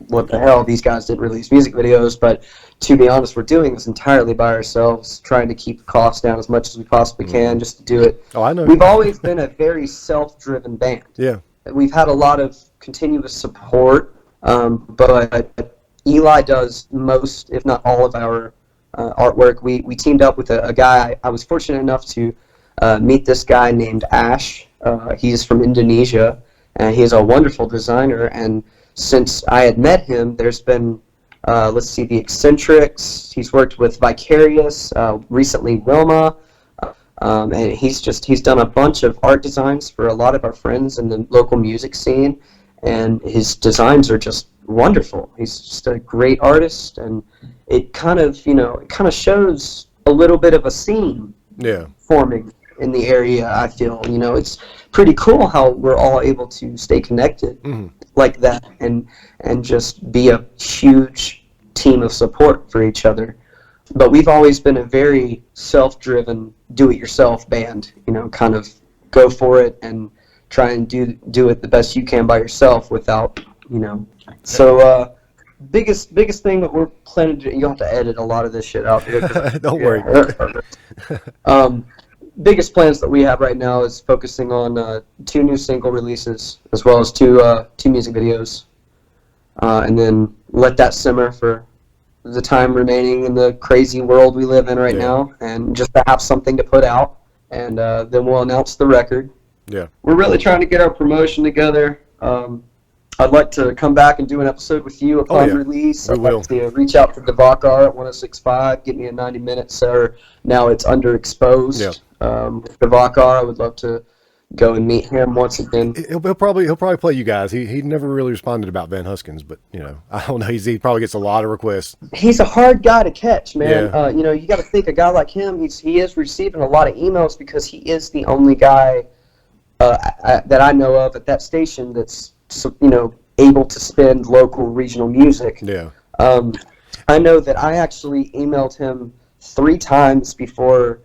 what the hell, these guys didn't release music videos. But to be honest, we're doing this entirely by ourselves, trying to keep the costs down as much as we possibly can just to do it. Oh, I know. We've always been a very self-driven band. Yeah. We've had a lot of continuous support, but Eli does most, if not all, of our artwork. We teamed up with a guy. I was fortunate enough to meet this guy named Ash. He's from Indonesia, and he is a wonderful designer. And since I had met him, there's been, the Eccentrics. He's worked with Vicarious, recently Wilma, and he's done a bunch of art designs for a lot of our friends in the local music scene, and his designs are just wonderful. He's just a great artist, and it kind of shows a little bit of a scene forming in the area. I feel it's pretty cool how we're all able to stay connected like that and just be a huge team of support for each other. But we've always been a very self-driven, do-it-yourself band. Kind of go for it and try and do it the best you can by yourself without So biggest thing that we're planning to do, you'll have to edit a lot of this shit out here. Don't worry. Biggest plans that we have right now is focusing on 2 new single releases as well as two music videos, and then let that simmer for the time remaining in the crazy world we live in right now, and just to have something to put out, and then we'll announce the record. Yeah, we're really trying to get our promotion together. I'd like to come back and do an episode with you upon release. I'd like to reach out to Devakar at 1065, get me a 90-minute setter. Now it's underexposed. Yeah. Devakar, I would love to go and meet him once again. He'll probably play you guys. He never really responded about Van Huskins, but I don't know. He probably gets a lot of requests. He's a hard guy to catch, man. Yeah. You got to think a guy like him. He is receiving a lot of emails because he is the only guy that I know of at that station that's able to spin local regional music. Yeah. I know that I actually emailed him 3 times before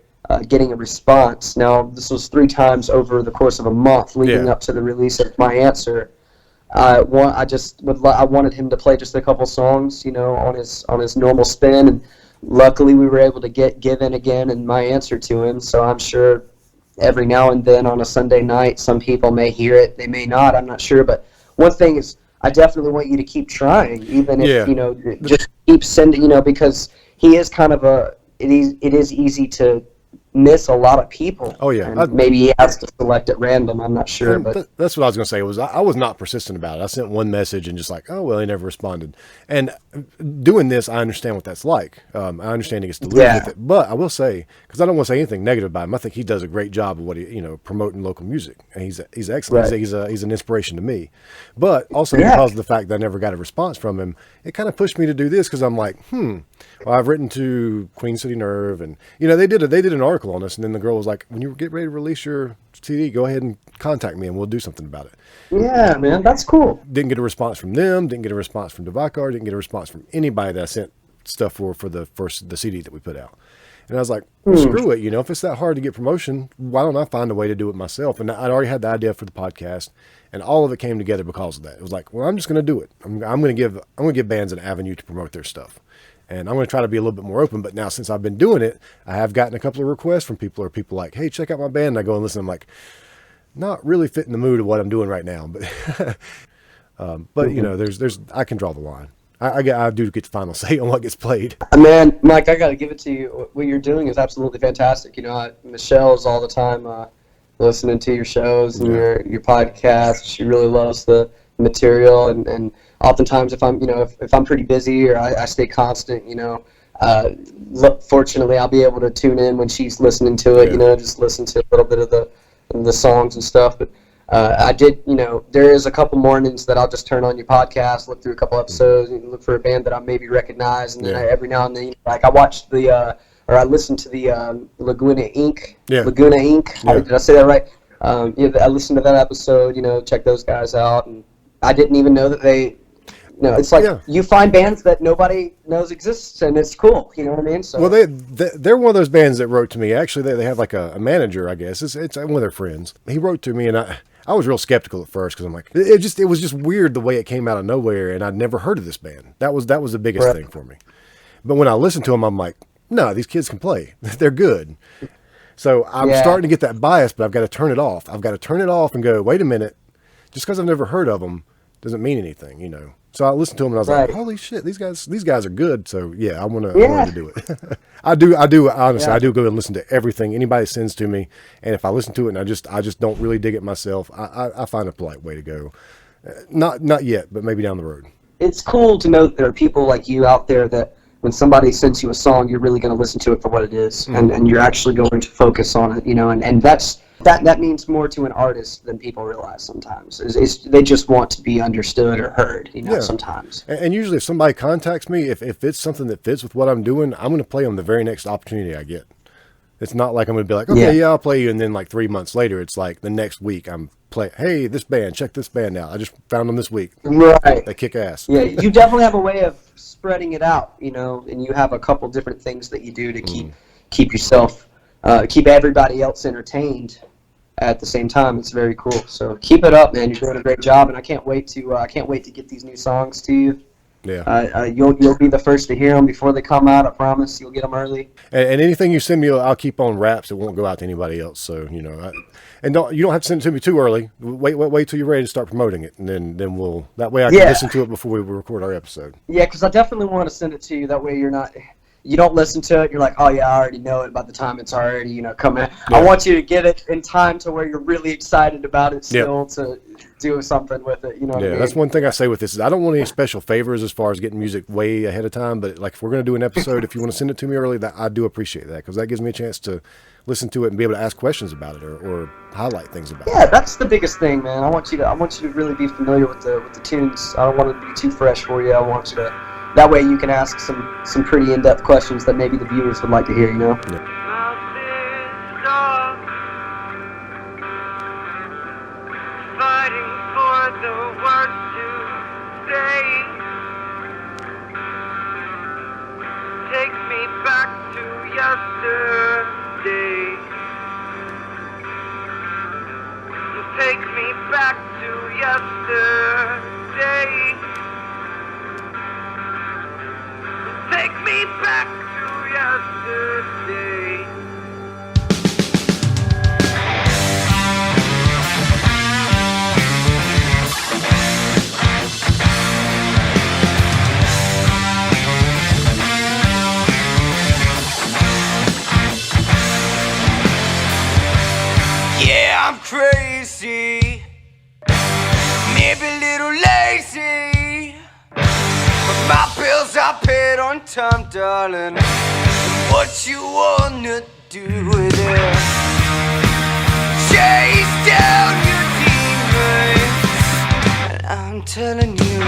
getting a response. Now, this was 3 times over the course of a month leading up to the release of my answer. I wanted him to play just a couple songs, on his normal spin, and luckily we were able to give in again in my answer to him. So I'm sure every now and then on a Sunday night, some people may hear it, they may not. I'm not sure, but one thing is, I definitely want you to keep trying, even if just keep sending, because he is kind of it is easy to miss a lot of people. Oh yeah, and maybe he has to select at random. I'm not sure, but that's what I was going to say. I was not persistent about it. I sent one message and just like, oh well, he never responded. And doing this, I understand what that's like. I understand he gets to live with it. But I will say, because I don't want to say anything negative about him, I think he does a great job of what he, promoting local music. And he's excellent. Right. He's an inspiration to me. But also because of the fact that I never got a response from him, it kind of pushed me to do this because I'm like, well, I've written to Queen City Nerve, and they did an article on us, and then the girl was like, when you get ready to release your CD, go ahead and contact me and we'll do something about it. Yeah, man, that's cool. Didn't get a response from them, didn't get a response from Devakar, didn't get a response from anybody that I sent stuff for the CD that we put out. And I was like, screw it, if it's that hard to get promotion, why don't I find a way to do it myself? And I'd already had the idea for the podcast, and all of it came together because of that. It was like, well, I'm just going to do it. I'm going to give bands an avenue to promote their stuff. And I'm going to try to be a little bit more open. But now since I've been doing it, I have gotten a couple of requests from people, or people like, hey, check out my band. And I go and listen. I'm like, not really fitting the mood of what I'm doing right now. But, there's I can draw the line. I do get the final say on what gets played. Man, Mike, I got to give it to you. What you're doing is absolutely fantastic. Michelle's all the time listening to your shows and your podcast. She really loves the material, and oftentimes if I'm if I'm pretty busy or I stay constant, fortunately I'll be able to tune in when she's listening to it. Just listen to a little bit of the songs and stuff. But I did, there is a couple mornings that I'll just turn on your podcast, look through a couple episodes, and look for a band that I maybe recognize, and then every now and then, I watched I listened to the Laguna Inc. Laguna Inc. Did I say that right? I listened to that episode. Check those guys out, and I didn't even know that they. It's like you find bands that nobody knows exists, and it's cool. You know what I mean? So, well, they're one of those bands that wrote to me. Actually, they have like a manager, I guess. It's one of their friends. He wrote to me, and I was real skeptical at first because I'm like, it was just weird the way it came out of nowhere, and I'd never heard of this band. That was the biggest thing for me. But when I listened to them, I'm like, no, these kids can play. They're good. So I'm starting to get that bias, but I've got to turn it off. I've got to turn it off and go, wait a minute. Just because I've never heard of them doesn't mean anything, So I listened to them and I was like, holy shit, these guys are good. So yeah, I want to do it. I do honestly, I do go and listen to everything anybody sends to me. And if I listen to it and I just don't really dig it myself, I find a polite way to go. Not yet, but maybe down the road. It's cool to know that there are people like you out there that when somebody sends you a song, you're really going to listen to it for what it is, and you're actually going to focus on it, and that means more to an artist than people realize sometimes. They just want to be understood or heard, sometimes. And usually if somebody contacts me, if it's something that fits with what I'm doing, I'm going to play on the very next opportunity I get. It's not like I'm going to be like, okay, I'll play you, and then like 3 months later, it's like the next week I'm hey, this band, check this band out. I just found them this week. Right. They kick ass. Yeah, you definitely have a way of spreading it out, and you have a couple different things that you do to keep yourself, keep everybody else entertained at the same time. It's very cool. So keep it up, man. You're doing a great job, and I can't wait to get these new songs to you. Yeah. You'll be the first to hear them before they come out. I promise. You'll get them early. And anything you send me, I'll keep on wraps. It won't go out to anybody else. So you don't have to send it to me too early. Wait till you're ready to start promoting it, and then we'll. That way I can listen to it before we record our episode. Yeah, because I definitely want to send it to you. That way you don't listen to it. You're like, oh yeah, I already know it. By the time it's already coming, I want you to get it in time to where you're really excited about it still to do something with it. What I mean? That's one thing I say with this is I don't want any special favors as far as getting music way ahead of time. But like if we're going to do an episode, if you want to send it to me early, I do appreciate that because that gives me a chance to listen to it and be able to ask questions about it or highlight things about it. Yeah, that's the biggest thing, man. I want you to really be familiar with the tunes. I don't want it to be too fresh for you. I want you to. That way you can ask some pretty in-depth questions that maybe the viewers would like to hear, Yeah. Fighting for the words to say. Take me back to yesterday. Take me back to yesterday. Take me back to yesterday. crazy, maybe a little lazy, but my bills are paid on time, darling. What you wanna do with it? Chase down your demons, and I'm telling you,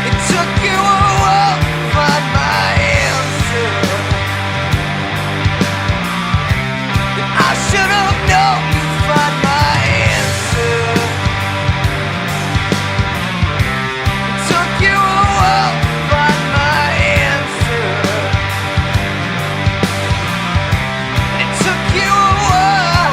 it took you a while to find my answer. I should have known you'd find my answer. It took you a while to find my answer. It took you a while.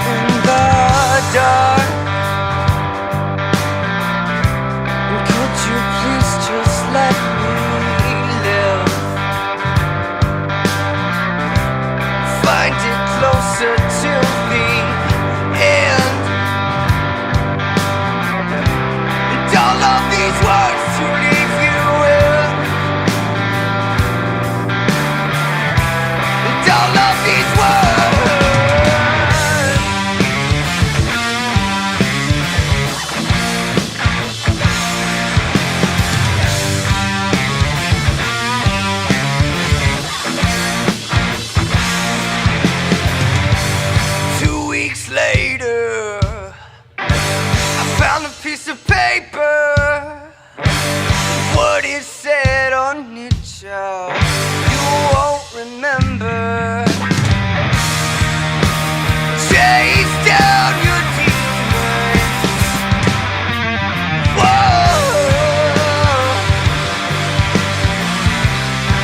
In the dark, and could you please just let me live? Find it closer to the end. And all of these words to leave you with. And all of these words. 2 weeks later, I found a piece of paper. What it said on it, child, you won't remember. Chase down your demons. Whoa.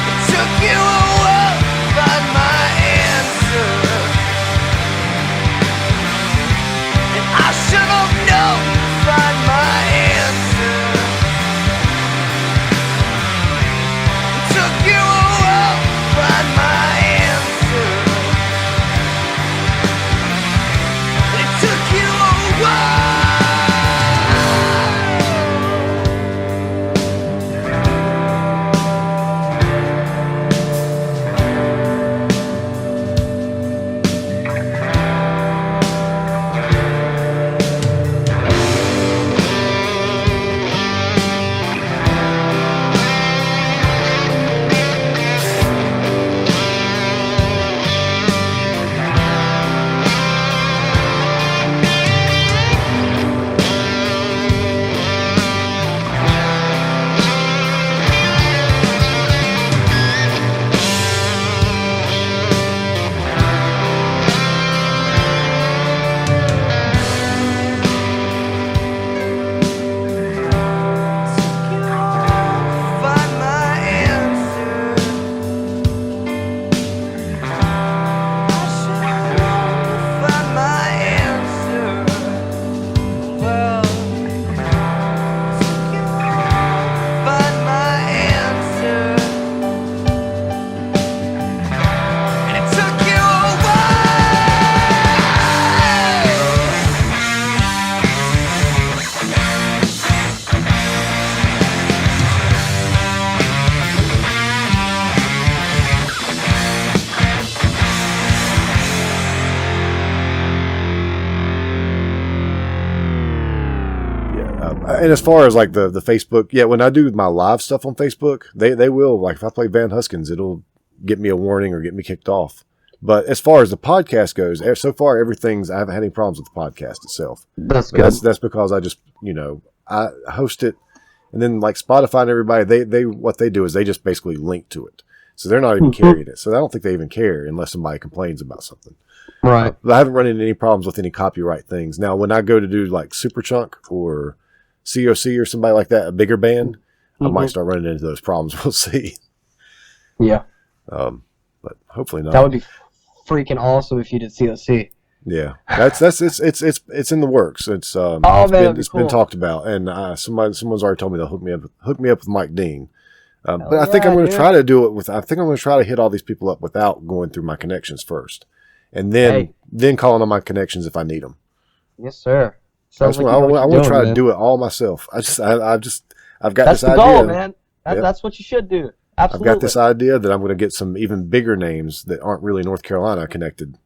It took you a while to find my answer. And I should have known you'd find my answer. It took you a while to find my answer. It took you a while. Find my answer. I should have known you'd find my answer. Well, took you a while to find my answer. And it took you a And as far as like the Facebook, yeah, when I do my live stuff on Facebook, they will, like if I play Van Huskins, it'll get me a warning or get me kicked off. But as far as the podcast goes, so far I haven't had any problems with the podcast itself. That's But good. that's because I just, I host it, and then like Spotify and everybody, they what they do is they just basically link to it. So they're not even carrying it. So I don't think they even care unless somebody complains about something. Right. But I haven't run into any problems with any copyright things. Now, when I go to do like Superchunk or COC or somebody like that, a bigger band, I might start running into those problems. We'll see. Yeah. But hopefully not. That would be freaking awesome if you did COC. Yeah, it's in the works. It's man, that'd be it's been cool. talked about, and someone's already told me they'll hook me up with Mike Dean. But I think yeah, I'm going to dude. try to do it with. I think I'm going to try to hit all these people up without going through my connections first, and then calling on my connections if I need them. Yes, sir. I want to try to do it all myself. I've got That's this idea. the goal, man. That's what you should do. Absolutely. I've got this idea that I'm going to get some even bigger names that aren't really North Carolina connected.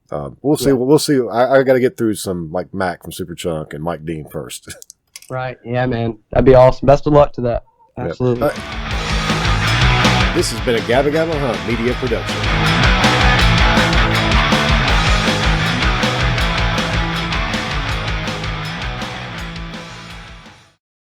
We'll see. We'll see. I got to get through some like Mac from Superchunk and Mike Dean first. Right. Yeah, man. That'd be awesome. Best of luck to that. Absolutely. This has been a Gabba Gabba Huh media production.